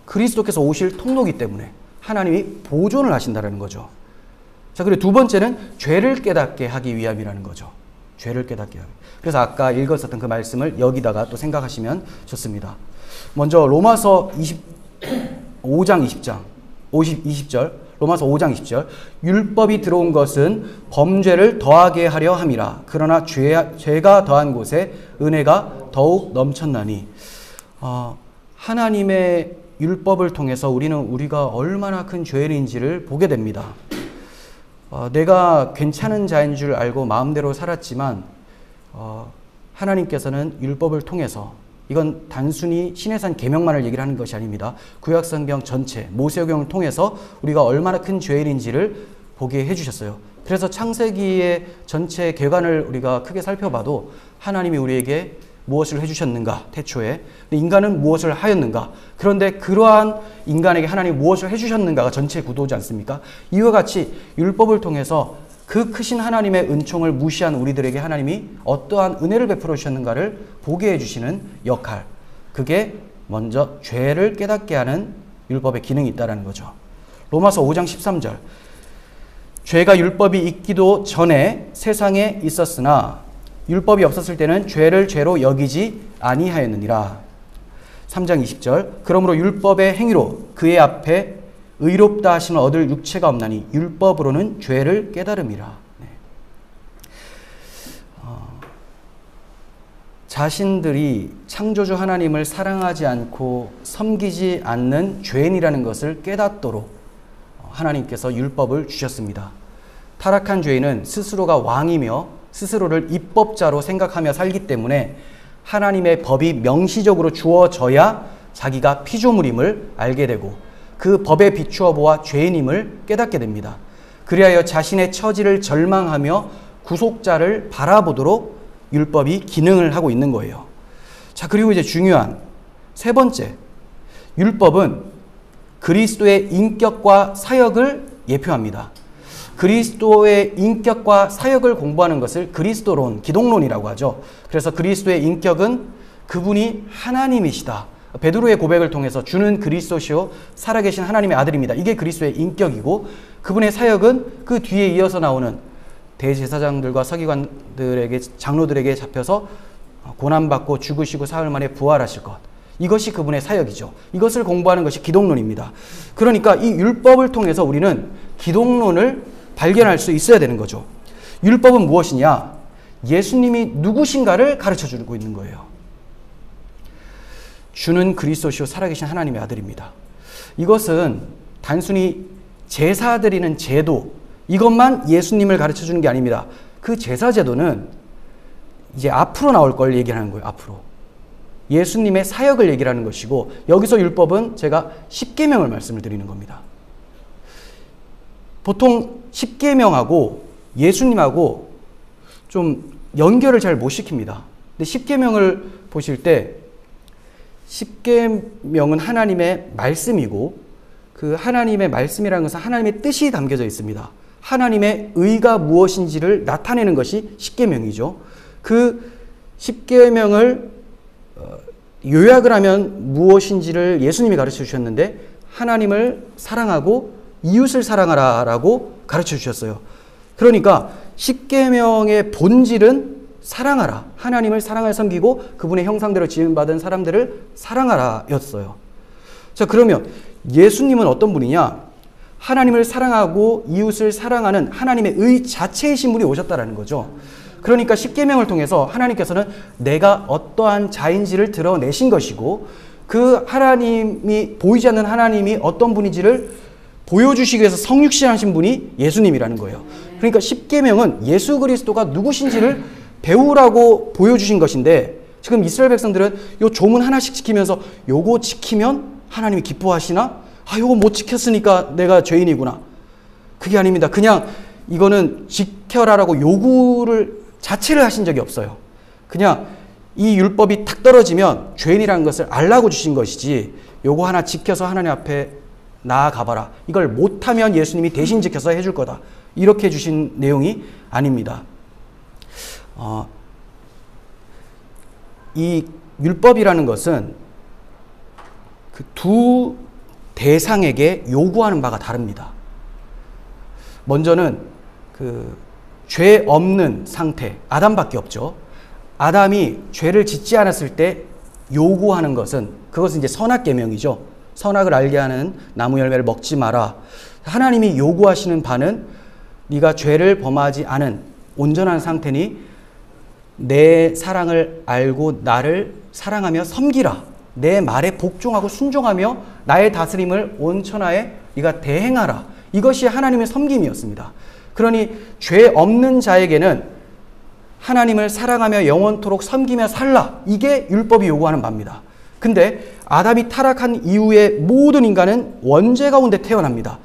그리스도께서 오실 통로이기 때문에 하나님이 보존을 하신다는 거죠. 자, 그리고 두 번째는 죄를 깨닫게 하기 위함이라는 거죠. 죄를 깨닫게 하기. 그래서 아까 읽었었던 그 말씀을 여기다가 또 생각하시면 좋습니다. 먼저 로마서 5장 20절. 로마서 5장 20절. 율법이 들어온 것은 범죄를 더하게 하려 함이라. 그러나 죄가 더한 곳에 은혜가 더욱 넘쳤나니. 하나님의 율법을 통해서 우리가 얼마나 큰 죄인인지를 보게 됩니다. 내가 괜찮은 자인 줄 알고 마음대로 살았지만 하나님께서는 율법을 통해서, 이건 단순히 신해산 계명만을 얘기를 하는 것이 아닙니다. 구약성경 전체, 모세오경을 통해서 우리가 얼마나 큰 죄인인지를 보게 해주셨어요. 그래서 창세기의 전체 개관을 우리가 크게 살펴봐도 하나님이 우리에게 무엇을 해주셨는가, 태초에. 인간은 무엇을 하였는가. 그런데 그러한 인간에게 하나님이 무엇을 해주셨는가가 전체 구도지 않습니까? 이와 같이 율법을 통해서 그 크신 하나님의 은총을 무시한 우리들에게 하나님이 어떠한 은혜를 베풀어 주셨는가를 보게 해주시는 역할. 그게 먼저 죄를 깨닫게 하는 율법의 기능이 있다는 거죠. 로마서 5장 13절. 죄가 율법이 있기도 전에 세상에 있었으나 율법이 없었을 때는 죄를 죄로 여기지 아니하였느니라. 3장 20절. 그러므로 율법의 행위로 그의 앞에 의롭다 하심을 얻을 육체가 없나니 율법으로는 죄를 깨달음이라. 네. 자신들이 창조주 하나님을 사랑하지 않고 섬기지 않는 죄인이라는 것을 깨닫도록 하나님께서 율법을 주셨습니다. 타락한 죄인은 스스로가 왕이며 스스로를 입법자로 생각하며 살기 때문에 하나님의 법이 명시적으로 주어져야 자기가 피조물임을 알게 되고 그 법에 비추어 보아 죄인임을 깨닫게 됩니다. 그리하여 자신의 처지를 절망하며 구속자를 바라보도록 율법이 기능을 하고 있는 거예요. 자, 그리고 이제 중요한 세 번째, 율법은 그리스도의 인격과 사역을 예표합니다. 그리스도의 인격과 사역을 공부하는 것을 그리스도론, 기독론이라고 하죠. 그래서 그리스도의 인격은 그분이 하나님이시다. 베드로의 고백을 통해서 주는 그리스도시요 살아계신 하나님의 아들입니다. 이게 그리스도의 인격이고, 그분의 사역은 그 뒤에 이어서 나오는 대제사장들과 서기관들에게, 장로들에게 잡혀서 고난받고 죽으시고 사흘 만에 부활하실 것. 이것이 그분의 사역이죠. 이것을 공부하는 것이 기독론입니다. 그러니까 이 율법을 통해서 우리는 기독론을 발견할 수 있어야 되는 거죠. 율법은 무엇이냐? 예수님이 누구신가를 가르쳐주고 있는 거예요. 주는 그리스도시요 살아계신 하나님의 아들입니다. 이것은 단순히 제사 드리는 제도, 이것만 예수님을 가르쳐주는 게 아닙니다. 그 제사 제도는 이제 앞으로 나올 걸 얘기하는 거예요. 앞으로. 예수님의 사역을 얘기하는 것이고, 여기서 율법은 제가 십계명을 말씀을 드리는 겁니다. 보통 십계명하고 예수님하고 좀 연결을 잘 못 시킵니다. 근데 십계명을 보실 때 십계명은 하나님의 말씀이고, 그 하나님의 말씀이라는 것은 하나님의 뜻이 담겨져 있습니다. 하나님의 의가 무엇인지를 나타내는 것이 십계명이죠. 그 십계명을 요약을 하면 무엇인지를 예수님이 가르쳐 주셨는데, 하나님을 사랑하고 이웃을 사랑하라라고 가르쳐 주셨어요. 그러니까 십계명의 본질은 사랑하라. 하나님을 사랑하여 섬기고 그분의 형상대로 지음받은 사람들을 사랑하라였어요. 자, 그러면 예수님은 어떤 분이냐? 하나님을 사랑하고 이웃을 사랑하는 하나님의 의 자체이신 분이 오셨다라는 거죠. 그러니까 십계명을 통해서 하나님께서는 내가 어떠한 자인지를 드러내신 것이고, 그 하나님이, 보이지 않는 하나님이 어떤 분인지를 보여주시기 위해서 성육신하신 분이 예수님이라는 거예요. 그러니까 십계명은 예수 그리스도가 누구신지를 배우라고 보여주신 것인데 지금 이스라엘 백성들은 요 조문 하나씩 지키면서 요거 지키면 하나님이 기뻐하시나? 아, 요거 못 지켰으니까 내가 죄인이구나. 그게 아닙니다. 그냥 이거는 지켜라라고 요구를 자체를 하신 적이 없어요. 그냥 이 율법이 탁 떨어지면 죄인이라는 것을 알라고 주신 것이지 요거 하나 지켜서 하나님 앞에 나아가봐라. 이걸 못하면 예수님이 대신 지켜서 해줄 거다. 이렇게 주신 내용이 아닙니다. 이 율법이라는 것은 그 두 대상에게 요구하는 바가 다릅니다. 먼저는 그 죄 없는 상태, 아담밖에 없죠. 아담이 죄를 짓지 않았을 때 요구하는 것은 그것은 이제 선악계명이죠. 선악을 알게 하는 나무 열매를 먹지 마라. 하나님이 요구하시는 바는 네가 죄를 범하지 않은 온전한 상태니 내 사랑을 알고 나를 사랑하며 섬기라. 내 말에 복종하고 순종하며 나의 다스림을 온천하에 네가 대행하라. 이것이 하나님의 섬김이었습니다. 그러니 죄 없는 자에게는 하나님을 사랑하며 영원토록 섬기며 살라. 이게 율법이 요구하는 바입니다. 근데 아담이 타락한 이후에 모든 인간은 원죄 가운데 태어납니다.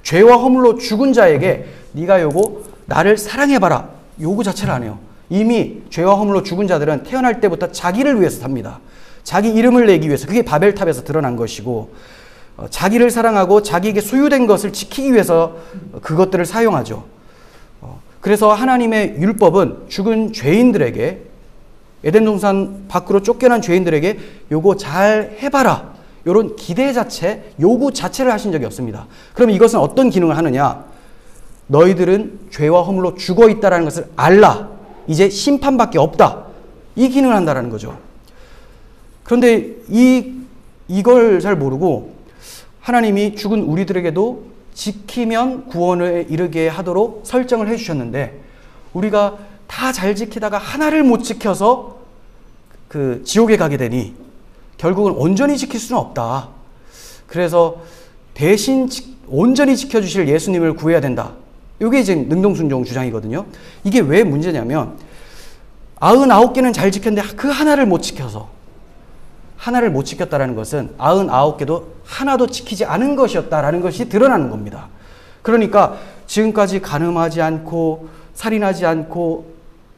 죄와 허물로 죽은 자에게 네가 요거 나를 사랑해봐라. 요구 자체를 안 해요. 이미 죄와 허물로 죽은 자들은 태어날 때부터 자기를 위해서 삽니다. 자기 이름을 내기 위해서. 그게 바벨탑에서 드러난 것이고 자기를 사랑하고 자기에게 소유된 것을 지키기 위해서 그것들을 사용하죠. 그래서 하나님의 율법은 죽은 죄인들에게 에덴 동산 밖으로 쫓겨난 죄인들에게 요거 잘 해봐라. 요런 기대 자체, 요구 자체를 하신 적이 없습니다. 그럼 이것은 어떤 기능을 하느냐? 너희들은 죄와 허물로 죽어 있다는 것을 알라. 이제 심판밖에 없다. 이 기능을 한다는 거죠. 그런데 이걸 잘 모르고 하나님이 죽은 우리들에게도 지키면 구원에 이르게 하도록 설정을 해주셨는데 우리가 다 잘 지키다가 하나를 못 지켜서 그 지옥에 가게 되니 결국은 온전히 지킬 수는 없다. 그래서 대신 온전히 지켜주실 예수님을 구해야 된다. 이게 이제 능동순종 주장이거든요. 이게 왜 문제냐면 99개는 잘 지켰는데 그 하나를 못 지켜서 하나를 못 지켰다는 것은 99개도 하나도 지키지 않은 것이었다라는 것이 드러나는 겁니다. 그러니까 지금까지 간음하지 않고 살인하지 않고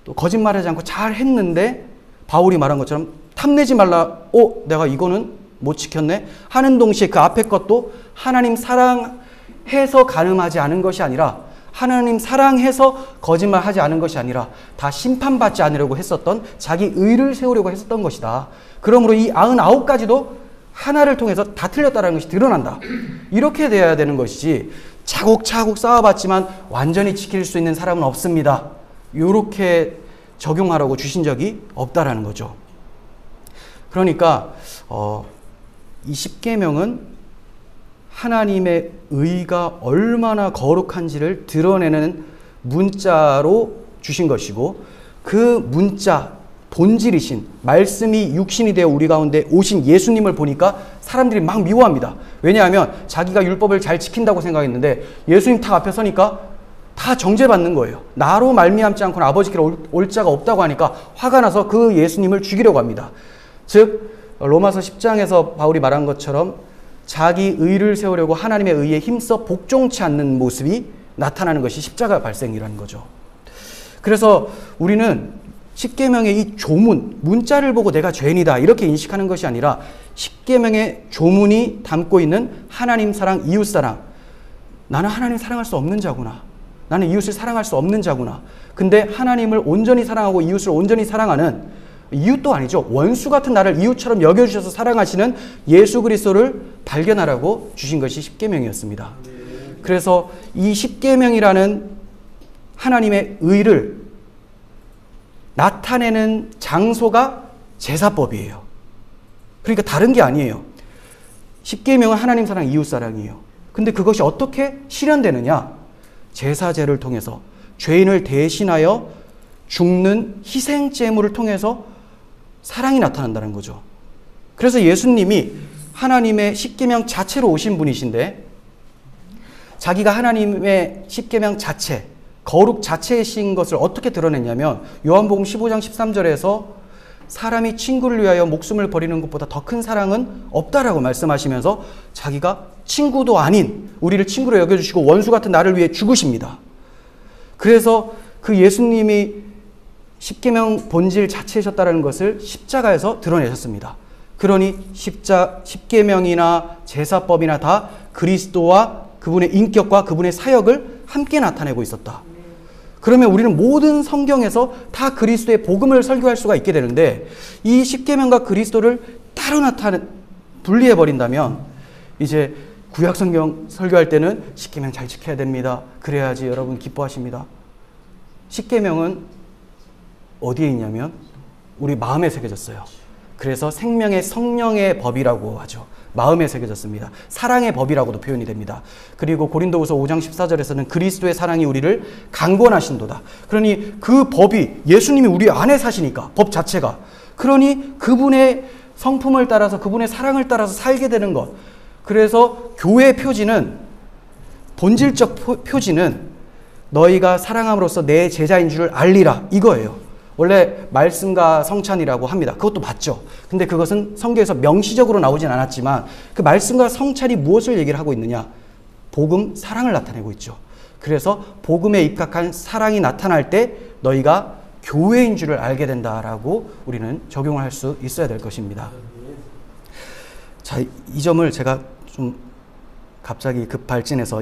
또 거짓말하지 않고 잘 했는데 바울이 말한 것처럼 탐내지 말라. 내가 이거는 못 지켰네 하는 동시에 그 앞에 것도 하나님 사랑해서 간음하지 않은 것이 아니라 하나님 사랑해서 거짓말하지 않은 것이 아니라 다 심판받지 않으려고 했었던 자기 의를 세우려고 했었던 것이다. 그러므로 이 99가지도 하나를 통해서 다 틀렸다는 것이 드러난다. 이렇게 돼야 되는 것이지 차곡차곡 쌓아봤지만 완전히 지킬 수 있는 사람은 없습니다. 이렇게 적용하라고 주신 적이 없다라는 거죠. 그러니까 이 십계명은 하나님의 의가 얼마나 거룩한지를 드러내는 문자로 주신 것이고 그 문자 본질이신 말씀이 육신이 되어 우리 가운데 오신 예수님을 보니까 사람들이 막 미워합니다. 왜냐하면 자기가 율법을 잘 지킨다고 생각했는데 예수님 탁 앞에 서니까 다 정죄받는 거예요. 나로 말미암지 않고는 아버지께로 올 자가 없다고 하니까 화가 나서 그 예수님을 죽이려고 합니다. 즉 로마서 10장에서 바울이 말한 것처럼 자기 의를 세우려고 하나님의 의에 힘써 복종치 않는 모습이 나타나는 것이 십자가 발생이라는 거죠. 그래서 우리는 십계명의 이 조문, 문자를 보고 내가 죄인이다 이렇게 인식하는 것이 아니라 십계명의 조문이 담고 있는 하나님 사랑, 이웃 사랑. 나는 하나님 사랑할 수 없는 자구나. 나는 이웃을 사랑할 수 없는 자구나. 근데 하나님을 온전히 사랑하고 이웃을 온전히 사랑하는 이웃도 아니죠. 원수 같은 나를 이웃처럼 여겨주셔서 사랑하시는 예수 그리스도를 발견하라고 주신 것이 십계명이었습니다. 그래서 이 십계명이라는 하나님의 의를 나타내는 장소가 제사법이에요. 그러니까 다른 게 아니에요. 십계명은 하나님 사랑, 이웃 사랑이에요. 근데 그것이 어떻게 실현되느냐? 제사제를 통해서 죄인을 대신하여 죽는 희생제물을 통해서 사랑이 나타난다는 거죠. 그래서 예수님이 하나님의 십계명 자체로 오신 분이신데 자기가 하나님의 십계명 자체, 거룩 자체이신 것을 어떻게 드러냈냐면 요한복음 15장 13절에서 사람이 친구를 위하여 목숨을 버리는 것보다 더 큰 사랑은 없다라고 말씀하시면서 자기가 친구도 아닌 우리를 친구로 여겨주시고 원수 같은 나를 위해 죽으십니다. 그래서 그 예수님이 십계명 본질 자체이셨다는 것을 십자가에서 드러내셨습니다. 그러니 십계명이나 제사법이나 다 그리스도와 그분의 인격과 그분의 사역을 함께 나타내고 있었다. 그러면 우리는 모든 성경에서 다 그리스도의 복음을 설교할 수가 있게 되는데 이 십계명과 그리스도를 따로 분리해 버린다면 이제 구약 성경 설교할 때는 십계명 잘 지켜야 됩니다. 그래야지 여러분 기뻐하십니다. 십계명은 어디에 있냐면 우리 마음에 새겨졌어요. 그래서 생명의 성령의 법이라고 하죠. 마음에 새겨졌습니다. 사랑의 법이라고도 표현이 됩니다. 그리고 고린도후서 5장 14절에서는 그리스도의 사랑이 우리를 강권하신도다. 그러니 그 법이 예수님이 우리 안에 사시니까 법 자체가 그러니 그분의 성품을 따라서 그분의 사랑을 따라서 살게 되는 것. 그래서 교회의 표지는 본질적 표지는 너희가 사랑함으로써 내 제자인 줄 알리라 이거예요. 원래 말씀과 성찬이라고 합니다. 그것도 맞죠. 근데 그것은 성경에서 명시적으로 나오진 않았지만 그 말씀과 성찬이 무엇을 얘기를 하고 있느냐? 복음, 사랑을 나타내고 있죠. 그래서 복음에 입각한 사랑이 나타날 때 너희가 교회인 줄을 알게 된다라고 우리는 적용을 할 수 있어야 될 것입니다. 자, 이 점을 제가 좀 갑자기 급발진해서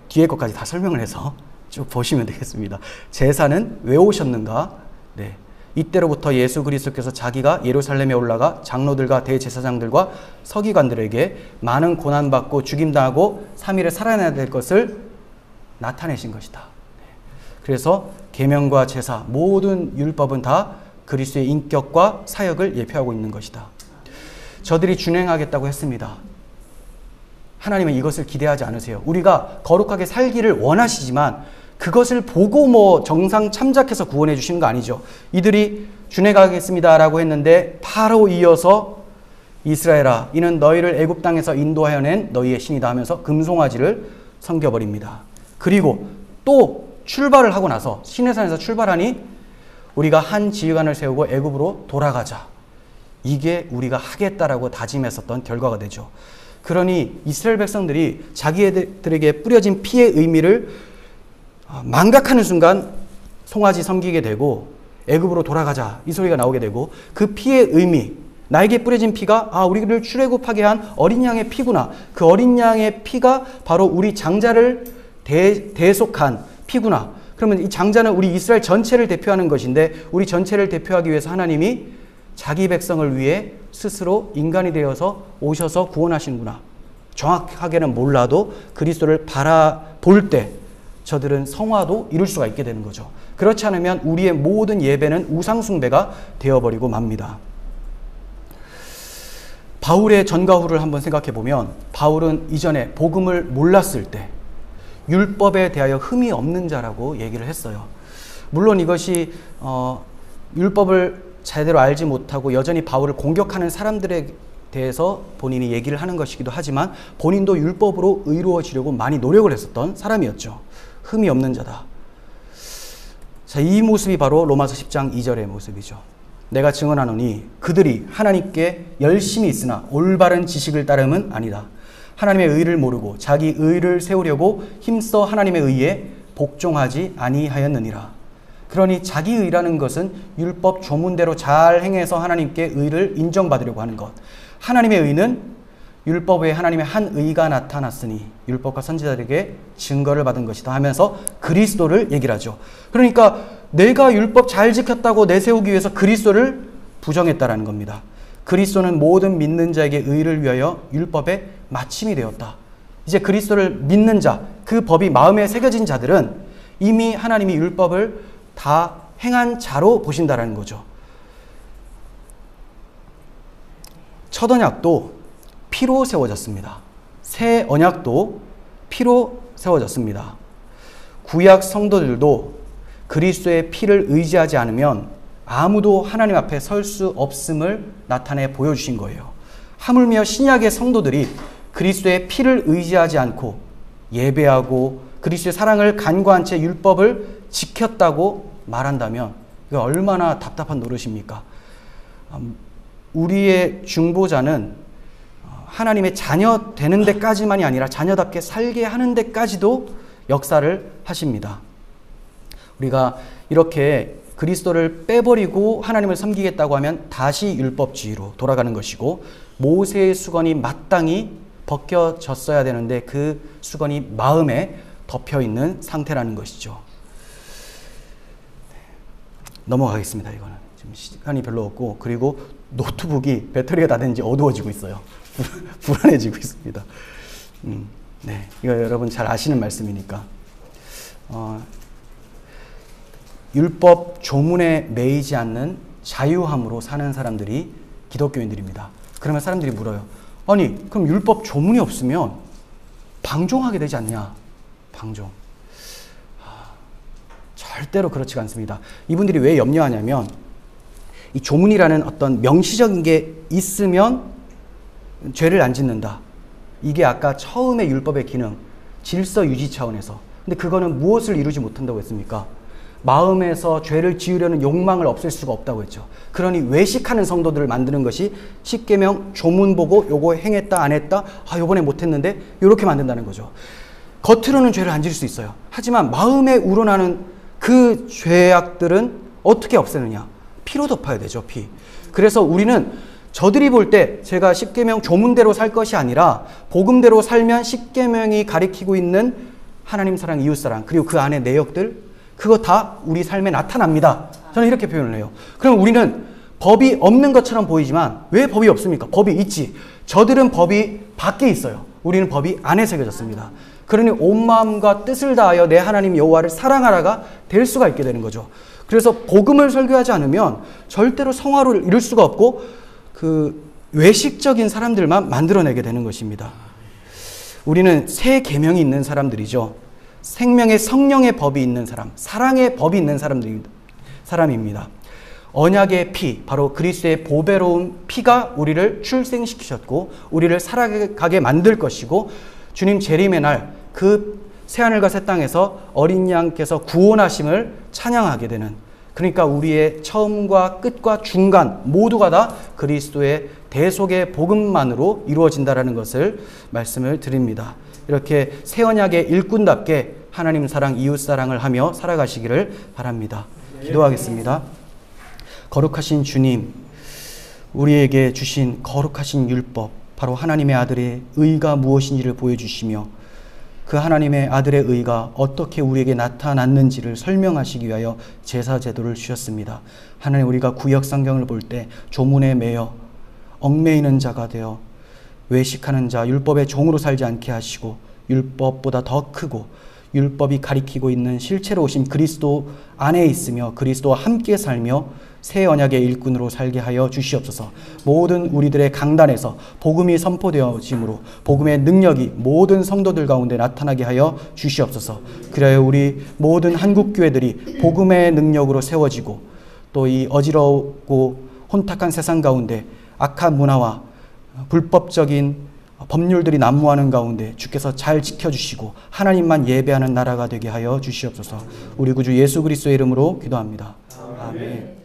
뒤에 것까지 다 설명을 해서 쭉 보시면 되겠습니다. 제사는 왜 오셨는가? 네. 이때로부터 예수 그리스도께서 자기가 예루살렘에 올라가 장로들과 대제사장들과 서기관들에게 많은 고난받고 죽임당하고 3일에 살아나야 될 것을 나타내신 것이다. 그래서 계명과 제사 모든 율법은 다 그리스도의 인격과 사역을 예표하고 있는 것이다. 저들이 준행하겠다고 했습니다. 하나님은 이것을 기대하지 않으세요. 우리가 거룩하게 살기를 원하시지만 그것을 보고 정상 참작해서 구원해 주시는 거 아니죠. 이들이 준행하겠습니다라고 했는데 바로 이어서 이스라엘아 이는 너희를 애굽 땅에서 인도하여 낸 너희의 신이다 하면서 금송아지를 섬겨버립니다. 그리고 또 출발을 하고 나서 시내산에서 출발하니 우리가 한 지휘관을 세우고 애굽으로 돌아가자. 이게 우리가 하겠다라고 다짐했었던 결과가 되죠. 그러니 이스라엘 백성들이 자기들에게 뿌려진 피의 의미를 망각하는 순간 송아지 섬기게 되고 애굽으로 돌아가자 이 소리가 나오게 되고 그 피의 의미 나에게 뿌려진 피가 우리를 출애굽하게 한 어린 양의 피구나. 그 어린 양의 피가 바로 우리 장자를 대속한 피구나. 그러면 이 장자는 우리 이스라엘 전체를 대표하는 것인데 우리 전체를 대표하기 위해서 하나님이 자기 백성을 위해 스스로 인간이 되어서 오셔서 구원하시는구나. 정확하게는 몰라도 그리스도를 바라볼 때 저들은 성화도 이룰 수가 있게 되는 거죠. 그렇지 않으면 우리의 모든 예배는 우상숭배가 되어버리고 맙니다. 바울의 전과 후를 한번 생각해 보면 바울은 이전에 복음을 몰랐을 때 율법에 대하여 흠이 없는 자라고 얘기를 했어요. 물론 이것이 율법을 제대로 알지 못하고 여전히 바울을 공격하는 사람들에 대해서 본인이 얘기를 하는 것이기도 하지만 본인도 율법으로 의로워지려고 많이 노력을 했었던 사람이었죠. 흠이 없는 자다. 자, 이 모습이 바로 로마서 10장 2절의 모습이죠. 내가 증언하노니 그들이 하나님께 열심히 있으나 올바른 지식을 따름은 아니다. 하나님의 의를 모르고 자기 의를 세우려고 힘써 하나님의 의에 복종하지 아니하였느니라. 그러니 자기 의라는 것은 율법 조문대로 잘 행해서 하나님께 의를 인정받으려고 하는 것. 하나님의 의는 율법 외에 하나님의 한 의가 나타났으니 율법과 선지자들에게 증거를 받은 것이다 하면서 그리스도를 얘기를 하죠. 그러니까 내가 율법 잘 지켰다고 내세우기 위해서 그리스도를 부정했다라는 겁니다. 그리스도는 모든 믿는 자에게 의를 위하여 율법의 마침이 되었다. 이제 그리스도를 믿는 자, 그 법이 마음에 새겨진 자들은 이미 하나님이 율법을 다 행한 자로 보신다라는 거죠. 첫 언약도 피로 세워졌습니다. 새 언약도 피로 세워졌습니다. 구약 성도들도 그리스도의 피를 의지하지 않으면 아무도 하나님 앞에 설 수 없음을 나타내 보여주신 거예요. 하물며 신약의 성도들이 그리스도의 피를 의지하지 않고 예배하고 그리스도의 사랑을 간과한 채 율법을 지켰다고 말한다면 이게 얼마나 답답한 노릇입니까? 우리의 중보자는 하나님의 자녀 되는 데까지만이 아니라 자녀답게 살게 하는 데까지도 역사를 하십니다. 우리가 이렇게 그리스도를 빼버리고 하나님을 섬기겠다고 하면 다시 율법주의로 돌아가는 것이고, 모세의 수건이 마땅히 벗겨졌어야 되는데 그 수건이 마음에 덮여있는 상태라는 것이죠. 넘어가겠습니다. 이거는 지금 시간이 별로 없고, 그리고 노트북이 배터리가 다 된 지 어두워지고 있어요. 불안해지고 있습니다. 네, 이거 여러분 잘 아시는 말씀이니까. 율법 조문에 매이지 않는 자유함으로 사는 사람들이 기독교인들입니다. 그러면 사람들이 물어요. 아니, 그럼 율법 조문이 없으면 방종하게 되지 않냐? 방종. 절대로 그렇지가 않습니다. 이분들이 왜 염려하냐면, 이 조문이라는 어떤 명시적인 게 있으면 죄를 안 짓는다. 이게 아까 처음에 율법의 기능, 질서 유지 차원에서. 근데 그거는 무엇을 이루지 못한다고 했습니까? 마음에서 죄를 지으려는 욕망을 없앨 수가 없다고 했죠. 그러니 외식하는 성도들을 만드는 것이 십계명 조문 보고 요거 행했다 안 했다, 요번에 못했는데, 이렇게 만든다는 거죠. 겉으로는 죄를 안 지을 수 있어요. 하지만 마음에 우러나는 그 죄악들은 어떻게 없애느냐? 피로 덮어야 되죠. 피. 그래서 우리는 저들이 볼 때 제가 십계명 조문대로 살 것이 아니라 복음대로 살면 십계명이 가리키고 있는 하나님 사랑, 이웃 사랑, 그리고 그 안에 내역들, 그거 다 우리 삶에 나타납니다. 저는 이렇게 표현을 해요. 그럼 우리는 법이 없는 것처럼 보이지만 왜 법이 없습니까? 법이 있지. 저들은 법이 밖에 있어요. 우리는 법이 안에 새겨졌습니다. 그러니 온 마음과 뜻을 다하여 내 하나님 여호와를 사랑하라가 될 수가 있게 되는 거죠. 그래서 복음을 설교하지 않으면 절대로 성화를 이룰 수가 없고, 그 외식적인 사람들만 만들어내게 되는 것입니다. 우리는 새 계명이 있는 사람들이죠. 생명의 성령의 법이 있는 사람, 사랑의 법이 있는 사람입니다. 언약의 피, 바로 그리스도의 보배로운 피가 우리를 출생시키셨고 우리를 살아가게 만들 것이고, 주님 재림의 날 그 새하늘과 새 땅에서 어린 양께서 구원하심을 찬양하게 되는, 그러니까 우리의 처음과 끝과 중간 모두가 다 그리스도의 대속의 복음만으로 이루어진다라는 것을 말씀을 드립니다. 이렇게 새 언약의 일꾼답게 하나님 사랑, 이웃 사랑을 하며 살아가시기를 바랍니다. 기도하겠습니다. 거룩하신 주님, 우리에게 주신 거룩하신 율법, 바로 하나님의 아들의 의가 무엇인지를 보여주시며 그 하나님의 아들의 의가 어떻게 우리에게 나타났는지를 설명하시기 위하여 제사 제도를 주셨습니다. 하나님, 우리가 구약 성경을 볼 때 조문에 매여 얽매이는 자가 되어 외식하는 자, 율법의 종으로 살지 않게 하시고, 율법보다 더 크고 율법이 가리키고 있는 실체로 오신 그리스도 안에 있으며 그리스도와 함께 살며 새 언약의 일꾼으로 살게 하여 주시옵소서. 모든 우리들의 강단에서 복음이 선포되어짐으로 복음의 능력이 모든 성도들 가운데 나타나게 하여 주시옵소서. 그래야 우리 모든 한국교회들이 복음의 능력으로 세워지고, 또 이 어지럽고 혼탁한 세상 가운데 악한 문화와 불법적인 법률들이 난무하는 가운데 주께서 잘 지켜주시고 하나님만 예배하는 나라가 되게 하여 주시옵소서. 우리 구주 예수 그리스도의 이름으로 기도합니다. 아멘.